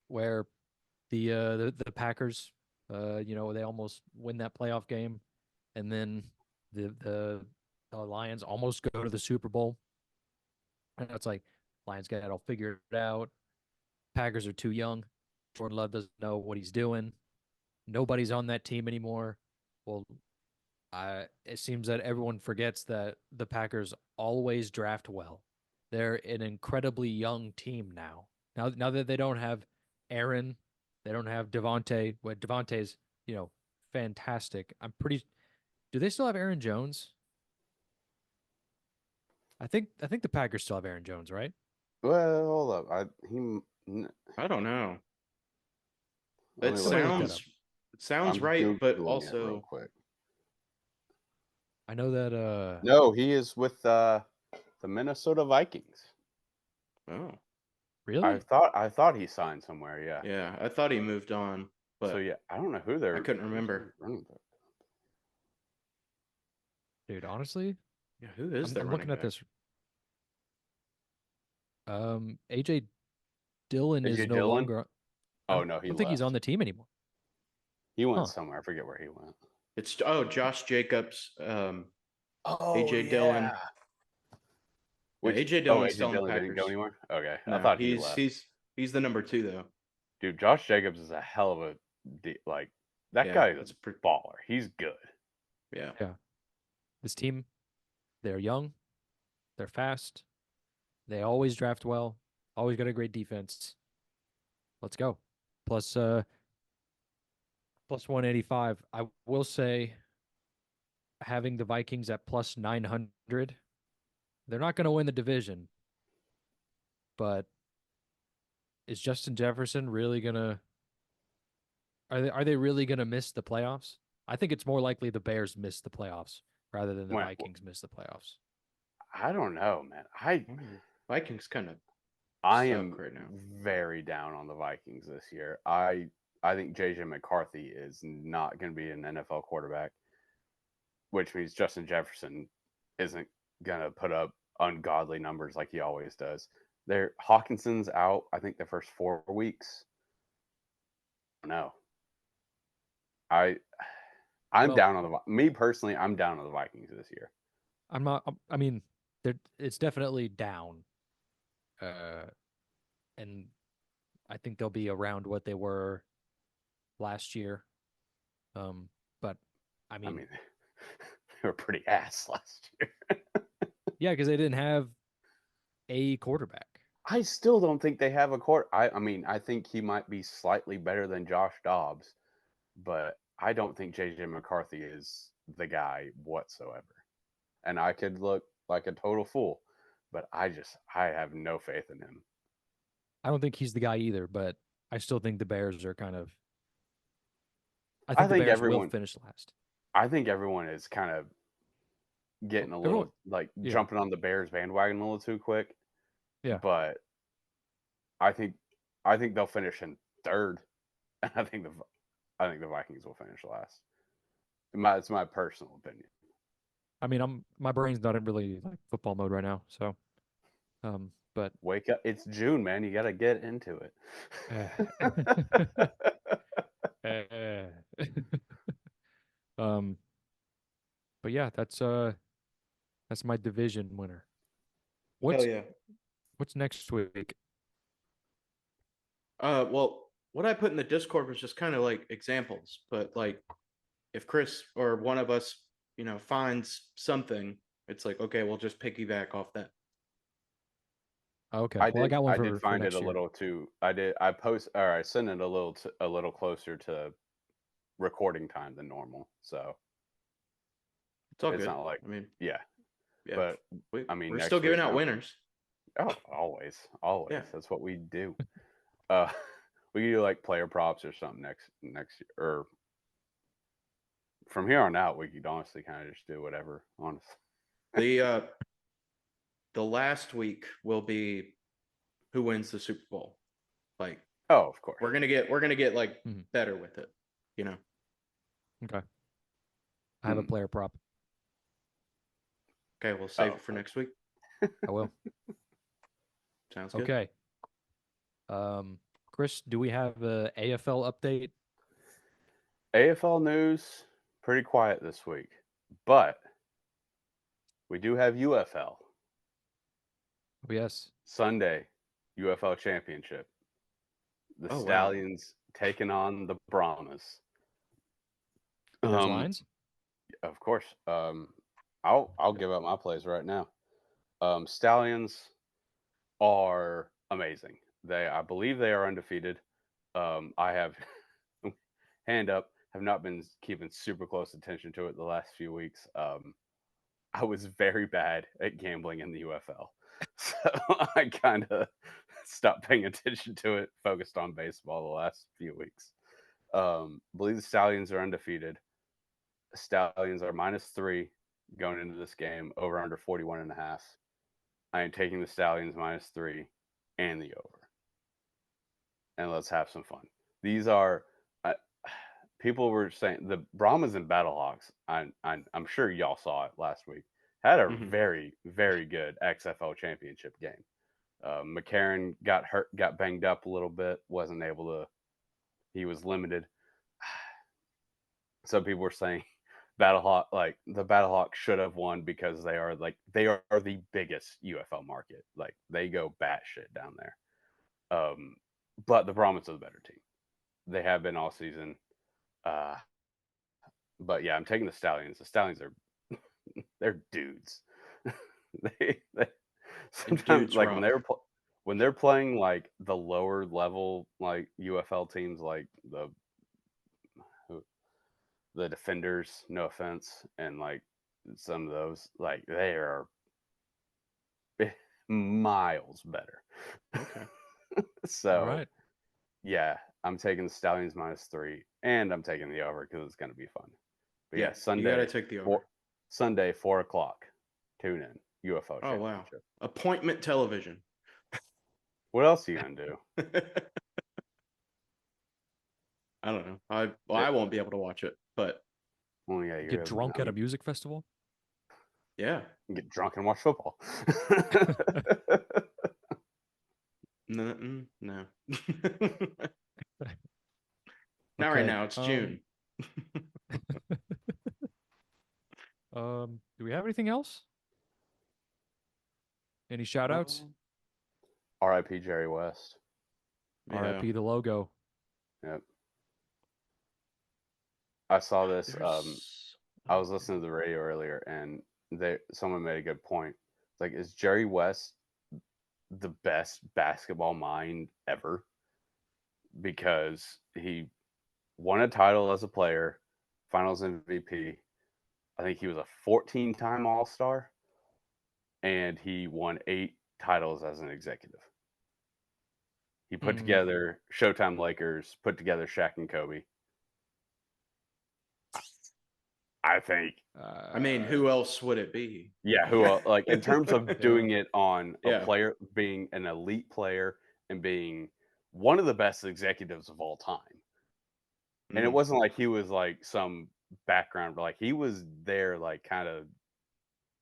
where the Packers, they almost win that playoff game, and then the Lions almost go to the Super Bowl, and it's like Lions got it all figured out. Packers are too young. Jordan Love doesn't know what he's doing. Nobody's on that team anymore. Well, it seems that everyone forgets that the Packers always draft well. They're an incredibly young team now. Now that they don't have Aaron, they don't have Devontae. What Devontae's, fantastic. Do they still have Aaron Jones? I think the Packers still have Aaron Jones, right? Well, hold up. I don't know. Let It me Somebody look that sounds up. it sounds I'm right, but Googling it real also quick. I know that No, he is with the Minnesota Vikings. oh really? I thought he signed somewhere. Yeah. yeah, I thought he moved on, So but yeah, I don't know who they're. I couldn't who's remember. running back. Dude, honestly, Yeah, who is I'm their I'm running looking at back? this. AJ Dillon is AJ no Dillon? longer. Oh no, I he don't think he's left. on the team anymore. He went Huh. somewhere. I forget where he went. It's Josh Jacobs, Oh AJ Dillon. yeah. Yeah, Which AJ oh Dillon's still AJ on the Dillon didn't go Packers. anywhere. Okay, I No, thought he he's left. he's the number 2 though. Dude, Josh Jacobs is a hell of a like that Yeah, guy is that's a baller. He's good. yeah. Yeah. This team, they're young, they're fast, they always draft well, always got a great defense. Let's go. Plus plus 185. I will say having the Vikings at plus 900, they're not going to win the division, but is Justin Jefferson really going to are they really going to miss the playoffs? I think it's more likely the Bears miss the playoffs rather than the Well, Vikings miss the playoffs. I don't know, man. Vikings kind of I suck am right now. very down on the Vikings this year. I think JJ McCarthy is not going to be an NFL quarterback, which means Justin Jefferson isn't going to put up ungodly numbers like he always does. Hawkinson's out, I think, the first 4 weeks. No. I'm Well, down on me personally, I'm down on the Vikings this year. I'm not. I mean, it's definitely down, and I think they'll be around what they were last year. But I I mean, mean, they were pretty ass last year. yeah, because they didn't have a quarterback. I still don't think they have a court. I mean, I think he might be slightly better than Josh Dobbs, but I don't think JJ McCarthy is the guy whatsoever. And I could look like a total fool, but I have no faith in him. I don't think he's the guy either, but I still think the Bears are kind of. I I think the think Bears will everyone finish last. I think everyone is kind of getting a Everyone, little like yeah, jumping on the Bears bandwagon a little too quick, yeah. but I think they'll finish in third, and I think the Vikings will finish last. It's my personal opinion. I mean, my brain's not in really like football mode right now, so, but Wake up! It's June, man. You got to get into it. um, but yeah, that's my division winner. Hell What's yeah. what's next week? Well, what I put in the Discord was just kind of like examples, but like if Chris or one of us, finds something, it's like, okay, we'll just piggyback off that. Okay, I well, I did. got one I did for find it next a year. little too. I did. I post or I sent it a little closer to recording time than normal. So It's all it's good. not like I mean, yeah. Yeah. But I mean, We're next still giving week, out winners. Oh, always. Yeah. That's what we do. Uh, we could do like player props or something next year, or from here on out, we could honestly kind of just do whatever. Honestly, The last week will be who wins the Super Bowl. Like, oh, of course, we're gonna get like better with it, you know. Okay. I have a player prop. Okay, we'll save it for next week. I will. Sounds good. Okay. Chris, do we have a AFL update? AFL news pretty quiet this week, but we do have UFL. Oh, yes. Sunday, UFL Championship. The Oh, wow. Stallions taking on the Brahmas. There's lines? Of course. I'll give out my plays right now. Stallions are amazing. I believe they are undefeated. I have hand up, have not been keeping super close attention to it the last few weeks. I was very bad at gambling in the UFL. So I kind of stopped paying attention to it, focused on baseball the last few weeks. Believe the Stallions are undefeated. Stallions are -3 going into this game, over under 41.5. I am taking the Stallions -3 and the over. And let's have some fun. These are people were saying the Brahmas and Battlehawks. I'm sure y'all saw it last week. Had a very, very good XFL championship game. McCarron got hurt, got banged up a little bit, wasn't able to. He was limited. Some people were saying Battlehawk, like the Battlehawks should have won because they are the biggest UFL market. Like they go batshit down there. But the Brahmas are the better team. They have been all season. But yeah, I'm taking the Stallions. The Stallions are they're dudes. they sometimes dudes like rock. when they're playing like the lower level like UFL teams like the Defenders, no offense, and like some of those, like they are miles better. Okay. So All right. yeah, I'm taking the Stallions -3, and I'm taking the over because it's going to be fun. But yeah, Sunday, you gotta take the over. Sunday, 4:00. Tune in. UFO Oh wow! Championship. Appointment television. What else are you gonna do? I don't know. I won't be able to watch it, but Well, yeah, Get drunk at a music festival? yeah. Get drunk and watch football. No. Not Okay, right now. It's June. Do we have anything else? Any shout outs? R.I.P. Jerry West. Yeah. RIP the logo. Yep. I saw this. I was listening to the radio earlier, and someone made a good point. It's like, is Jerry West the best basketball mind ever? Because he won a title as a player, Finals MVP. I think he was a 14-time All-Star, and he won 8 titles as an executive. He put together Showtime Lakers, put together Shaq and Kobe. I think. I mean, who else would it be? Yeah, who else? Like in terms of doing it on a Yeah. player, being an elite player and being one of the best executives of all time. And it wasn't like he was like some background, but like he was there, like kind of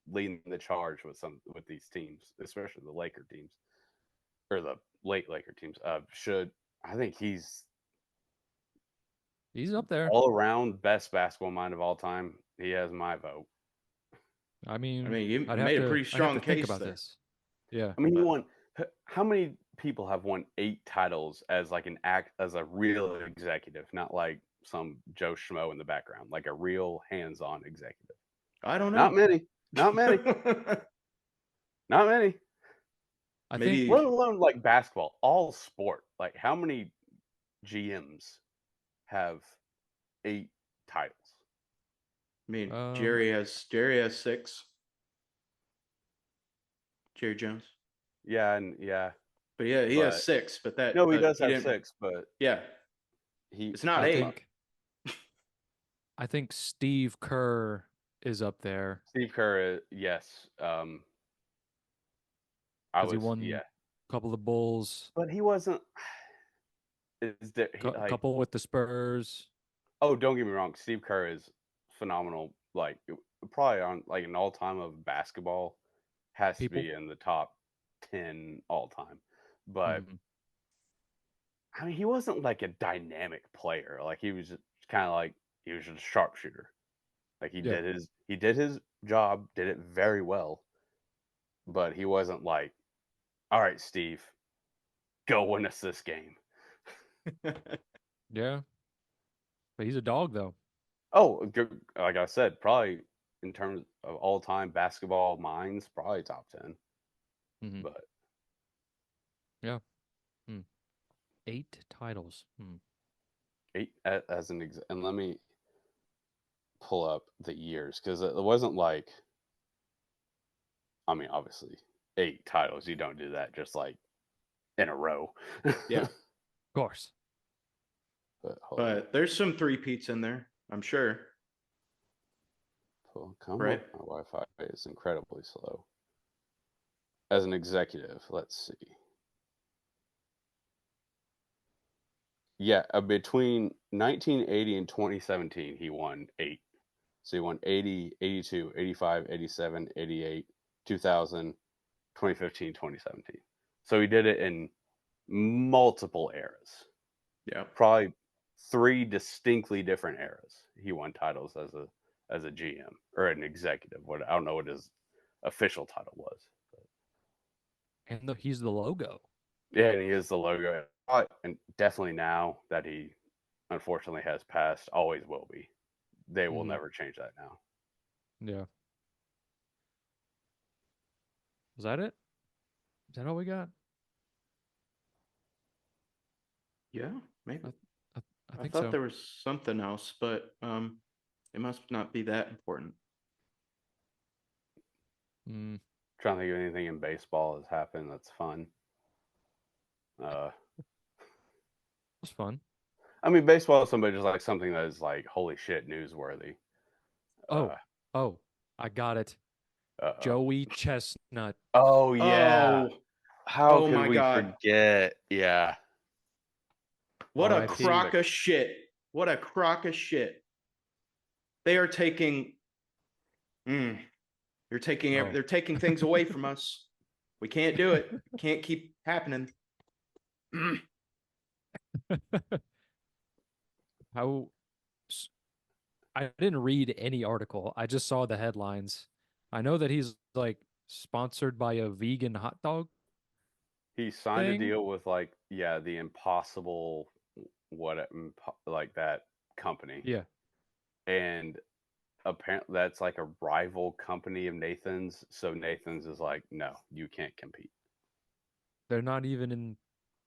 leading the charge with these teams, especially the Laker teams or the late Laker teams. I think he's up there. all around best basketball mind of all time. He has my vote. I mean, you I'd made have a pretty strong think case about there. this. Yeah. I mean, he won. How many people have won 8 titles as like as a real executive, not like some Joe Schmo in the background, like a real hands-on executive? I don't know. Not many. Not many. Not many. I Maybe think, let alone like basketball, all sport. Like how many GMs have 8 titles? I mean, Jerry has 6. Jerry Jones. Yeah, and yeah. But yeah, he has 6. But that No, he but does have didn't- 6, but Yeah, he it's not I 8. think I think Steve Kerr is up there Steve Kerr, yes. I because he was won a couple of Bulls, but he wasn't. Is that he like? couple with the Spurs. Oh, don't get me wrong. Steve Kerr is phenomenal. Like probably on like an all-time of basketball has to be in the top 10 all time. But I mean, he wasn't like a dynamic player. Like he was just kind of like he was just a sharpshooter. Like he did his job, did it very well. But he wasn't like, all right, Steve, go win us this game. Yeah, but he's a dog though. Oh, like I said, probably in terms of all-time basketball minds, probably top 10. But yeah, 8 titles. 8 as an and let me pull up the years because it wasn't like, I mean, obviously 8 titles. You don't do that just like in a row. Yeah, Of course. but there's some 3-peats in there, I'm sure. Come right? on, my Wi-Fi is incredibly slow. As an executive, let's see. Yeah, between 1980 and 2017, he won 8. So he won 80, 82, 85, 87, 88, 2000, 2015, 2017. So he did it in multiple eras. Yeah. Probably 3 distinctly different eras. He won titles as a GM or an executive. What I don't know what his official title was. And he's the logo. Yeah, and he is the logo. And definitely now that he unfortunately has passed, always will be. They will never change that now. Yeah. Was that it? Is that all we got? Yeah, maybe. I think thought so. there was something else, but it must not be that important. Trying to think of anything in baseball that's happened that's fun. It's fun. I mean, baseball is somebody just like something that is like, holy shit, newsworthy. I got it. Joey Chestnut. Oh yeah. Oh, How could my we God. forget? Yeah. What a R.I.P. crock of shit. What a crock of shit. They are taking they're taking things away from us. We can't do it. Can't keep happening. How I didn't read any article. I just saw the headlines. I know that he's like sponsored by a vegan hot dog. He signed a deal with like, the Impossible like that company. Yeah. And apparently that's like a rival company of Nathan's. So Nathan's is like, no, you can't compete. They're not even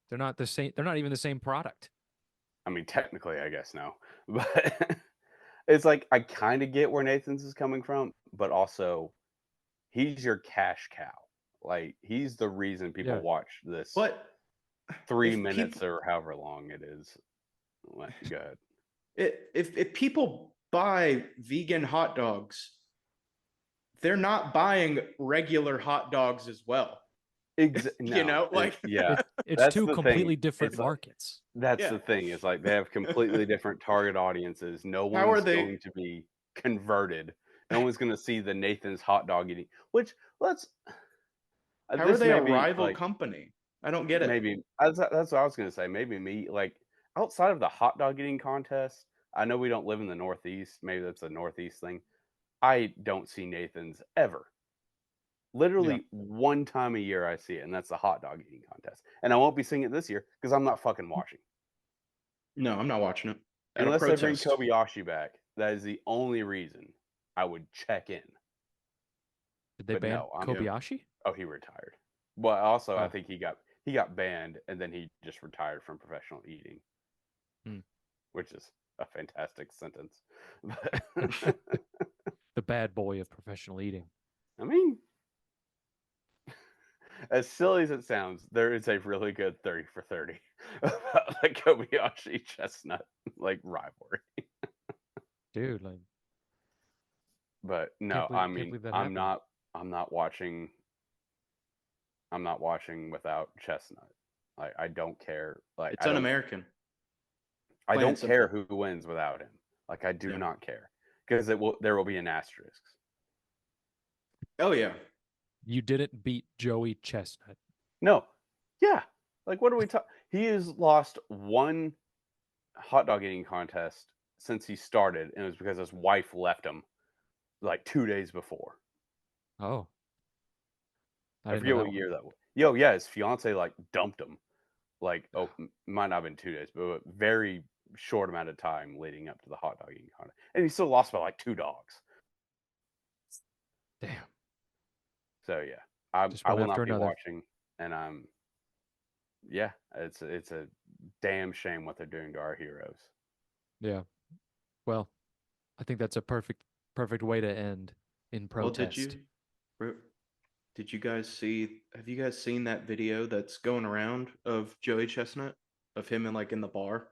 the same. They're not even the same product. I mean, technically, I guess no, but it's like I kind of get where Nathan's is coming from, but also he's your cash cow. Like he's the reason people watch this. But 3 minutes or however long it is. Go ahead. If people buy vegan hot dogs, they're not buying regular hot dogs as well. No, it's that's 2 the completely thing. different markets. That's the thing. Is like they have completely different target audiences. No one's going to be converted. No one's going to see the Nathan's hot dog eating. Which how are they a rival company? I don't get it. Maybe that's what I was going to say. Maybe me like outside of the hot dog eating contest. I know we don't live in the Northeast. Maybe that's a Northeast thing. I don't see Nathan's ever. Literally one time a year I see it, and that's the hot dog eating contest. And I won't be seeing it this year because I'm not fucking watching. No, I'm not watching it. Unless they bring Kobayashi back. That is the only reason I would check in. Did they ban Kobayashi? Oh, he retired. But also I think he got banned and then he just retired from professional eating. Which is a fantastic sentence. The bad boy of professional eating. I mean, as silly as it sounds, there is a really good 30 for 30 about the Kobayashi Chestnut like rivalry. Dude, like, But no, can't believe, I can't mean, believe that I'm happened. not watching. I'm not watching without Chestnut. Like I don't care. Like It's un-American. I Plain don't and care simple. who wins without him. Like I do Yeah. not care because there will be an asterisk. Oh yeah. You didn't beat Joey Chestnut. No, yeah. Like what are we talking? He has lost one hot dog eating contest since he started, and it was because his wife left him like 2 days before. Oh, I I didn't know forget that what one. year that was. Yo, yeah, his fiance like dumped him. Like, might not have been 2 days, but a very short amount of time leading up to the hot dog eating contest, and he still lost by like 2 dogs. Damn. So yeah, Just I one will after not be another. watching, and yeah, it's a damn shame what they're doing to our heroes. Yeah. Well, I think that's a perfect way to end in Well, protest. did you guys see? Have you guys seen that video that's going around of Joey Chestnut of him in the bar?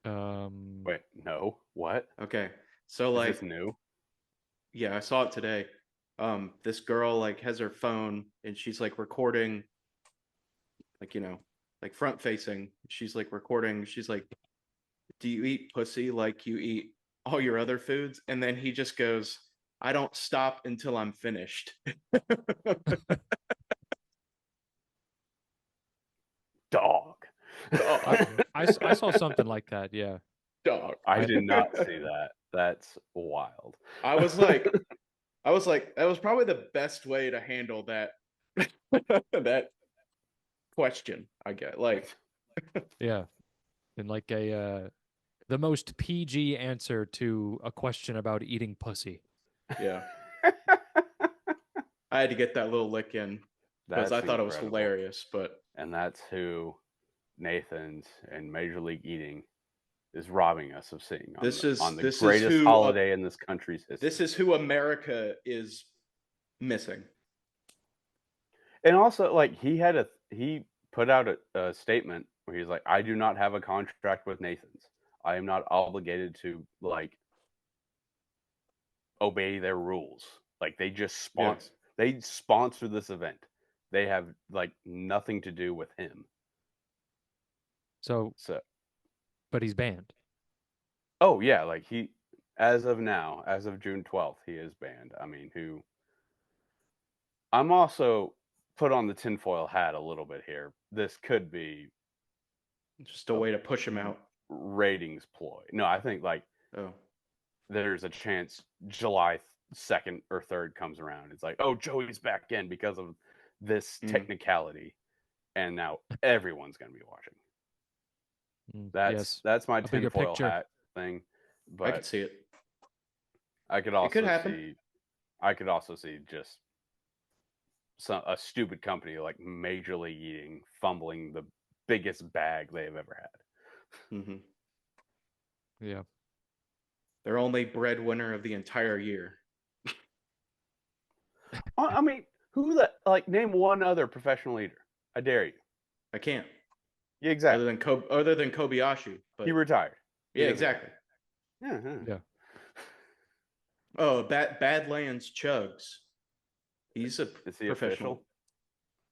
Wait, no, what Okay, so is this new? yeah, I saw it today. This girl has her phone and she's recording, front facing. She's recording. She's like, "Do you eat pussy like you eat all your other foods?" And then he just goes, "I don't stop until I'm finished." Dog. Dog. I saw something like that. Yeah. Dog. I did not see that. That's wild. I was like, that was probably the best way to handle that that question. I get Yeah. And like the most PG answer to a question about eating pussy. yeah. I had to get that little lick in because I That's thought it was incredible. hilarious. But And that's who Nathan's and Major League Eating is robbing us of seeing on the this is greatest who holiday in this country's history. this is who America is missing. And also, like he put out a statement where he's like, "I do not have a contract with Nathan's. I am not obligated to like obey their rules. Like Yeah. they sponsor this event. They have like nothing to do with him." So, So, but he's banned. oh yeah, like as of now, as of June 12th, he is banned. I mean, who I'm also put on the tinfoil hat a little bit here. This could be Just a a way to push him out. ratings ploy. No, I think like Oh. there's a chance July 2nd or 3rd comes around. It's like, oh, Joey's back in because of this technicality, and now everyone's going to be watching. Yes. That's my A bigger tinfoil picture. hat thing. I could But see it. I could It could also happen. see, just a stupid company like Major League Eating fumbling the biggest bag they've ever had. Mm-hmm. Yeah. They're only breadwinner of the entire year. I mean, name one other professional eater. I dare you. I can't. Yeah, exactly. Other than Kobayashi. But He retired. yeah, exactly. Yeah. Yeah. Oh, Badlands Chugs. He's a Is he professional. official?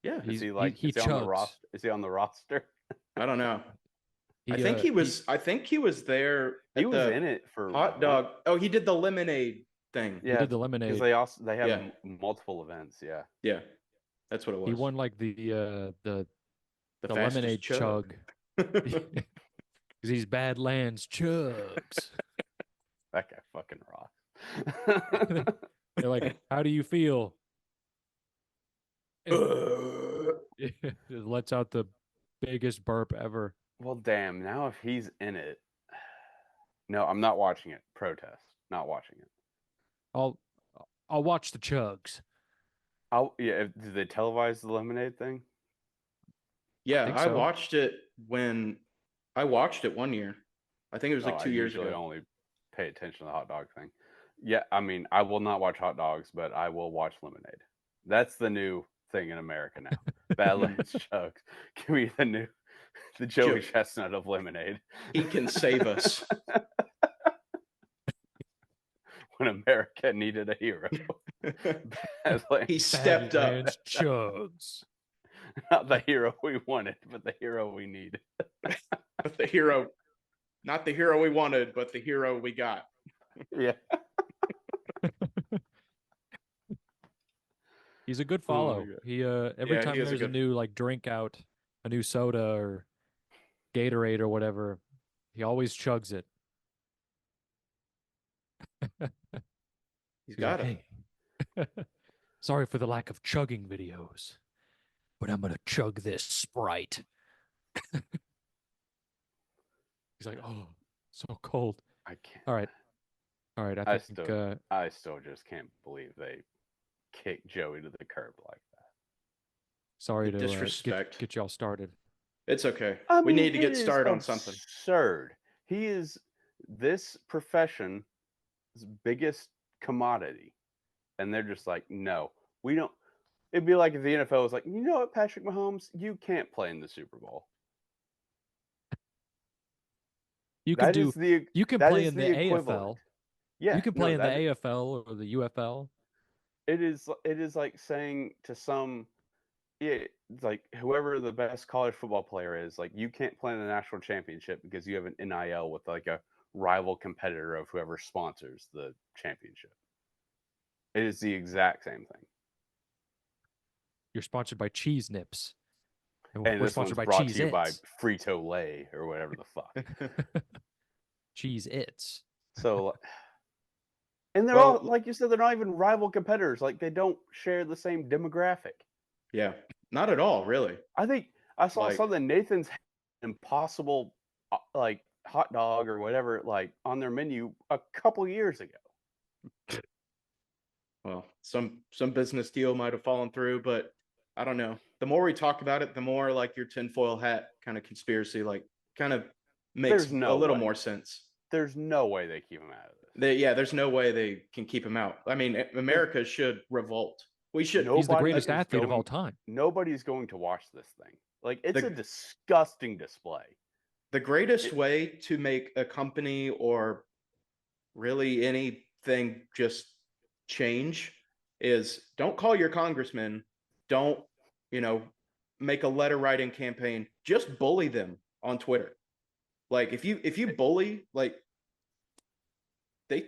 Yeah. Is he he is he on the chugs. roster? Is he on the roster? I don't know. He, I think he was there He at was the in it for hot dog. Oh, he did the lemonade thing. he Yeah, did the because lemonade. they have Yeah. multiple events. Yeah. Yeah. That's what it was. He won like the the fastest lemonade chug. Because he's Badlands Chugs. That guy fucking rocks. They're like, how do you feel? Just lets out the biggest burp ever. Well, damn. Now if he's in it, no, I'm not watching it. Protest. Not watching it. I'll watch the chugs. Did they televise the lemonade thing? Yeah, I so. watched it I watched it one year. I think it was 2 years ago. I usually only pay attention to the hot dog thing. Yeah, I mean, I will not watch hot dogs, but I will watch lemonade. That's the new thing in America now. Badlands chugs. Give me the Joey Chestnut of lemonade. He can save us. When America needed a hero. He stepped up. Badlands chugs. Not the hero we wanted, but the hero we need. But the hero, not the hero we wanted, but the hero we got. Yeah. He's a good follow. He every time there's a new like drink out, a new soda or Gatorade or whatever, he always chugs it. He's got it. Hey. Sorry for the lack of chugging videos, but I'm gonna chug this Sprite. He's like, oh, so cold. I can't. All right. I still just can't believe they kicked Joey to the curb like that. Sorry to disrespect. Get y'all started. It's okay. We need to get started on something. Absurd. He is this profession's biggest commodity, and they're just like, no, we don't. It'd be like if the NFL was like, you know what, Patrick Mahomes, you can't play in the Super Bowl. You can play in the AFL. Yeah, you can play in the AFL or the UFL. It is like saying to some, it's like whoever the best college football player is, like you can't play in the national championship because you have an NIL with like a rival competitor of whoever sponsors the championship. It is the exact same thing. You're sponsored by Cheese Nips. And we're sponsored by brought Cheese to you by Frito-Lay or whatever the fuck. Cheese Its. So, and they're all, like you said, they're not even rival competitors. Like they don't share the same demographic. Yeah, not at all, really. I think I saw something. Nathan's Impossible, like hot dog or whatever, like on their menu a couple years ago. Well, some business deal might have fallen through, but I don't know. The more we talk about it, the more like your tinfoil hat kind of conspiracy, like kind of makes a little more sense. There's no way they keep him out of this. There's no way they can keep him out. I mean, America should revolt. We should. He's the greatest athlete of all time. Nobody's going to watch this thing. Like, it's a disgusting display. The greatest way to make a company or really anything just change is don't call your congressman. Don't, make a letter writing campaign. Just bully them on Twitter. Like if you bully, like they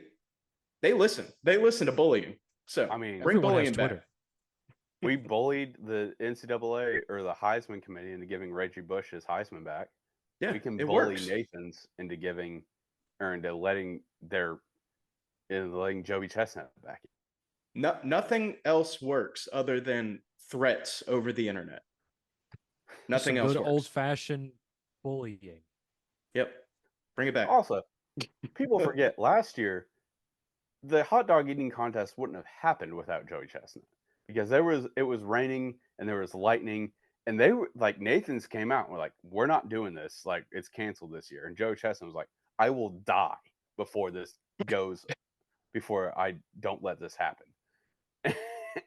listen. They listen to bullying. So I mean, bring bullying back. We bullied the NCAA or the Heisman committee into giving Reggie Bush his Heisman back. Yeah, we can bully Nathan's into letting Joey Chestnut back. Nothing else works other than threats over the internet. Nothing else works. Old-fashioned bullying. Yep. Bring it back. Also, people forget last year, the hot dog eating contest wouldn't have happened without Joey Chestnut because it was raining and there was lightning and they were like, Nathan's came out and were like, we're not doing this. Like, it's canceled this year. And Joey Chestnut was like, I will die before I don't let this happen.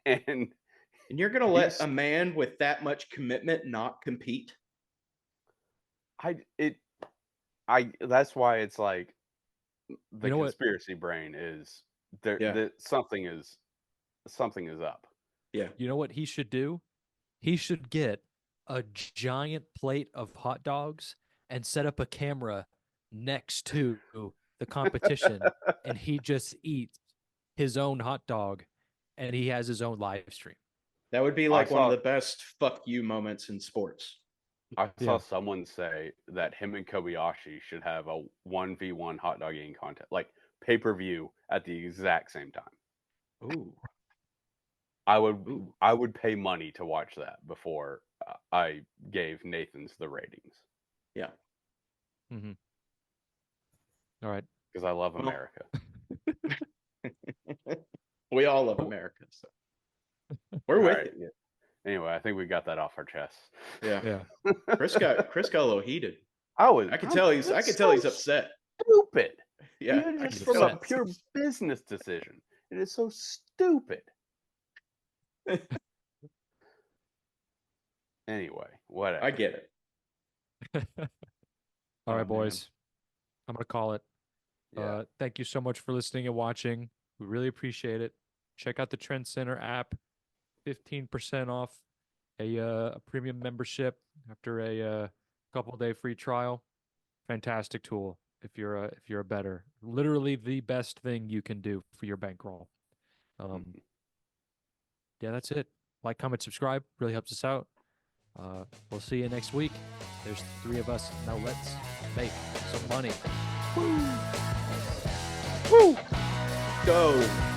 and you're going to let a man with that much commitment not compete? That's why it's like the conspiracy brain is there. Yeah. Something is up. Yeah. You know what he should do? He should get a giant plate of hot dogs and set up a camera next to the competition and he just eats his own hot dog and he has his own live stream. That would be like one of the best fuck you moments in sports. I saw someone say that him and Kobayashi should have a 1v1 hot dog eating contest, like pay-per-view at the exact same time. Ooh. I would pay money to watch that before I gave Nathan's the ratings. Yeah. Mm-hmm. All right. Because I love America. We all love America. So we're with it. Yeah. Anyway, I think we got that off our chests. Yeah. Chris got a little heated. I could tell he's upset. Stupid. Yeah. Even just from a pure business decision. It is so stupid. Anyway, whatever. I get it. All Oh, right, man. boys. I'm going to call it. Yeah. Thank you so much for listening and watching. We really appreciate it. Check out the Trendscenter app. 15% off a premium membership after a couple day free trial. Fantastic tool if you're a bettor. Literally the best thing you can do for your bankroll. Yeah, that's it. Like, comment, subscribe. Really helps us out. We'll see you next week. There's 3 of us. Now let's make some money. Go.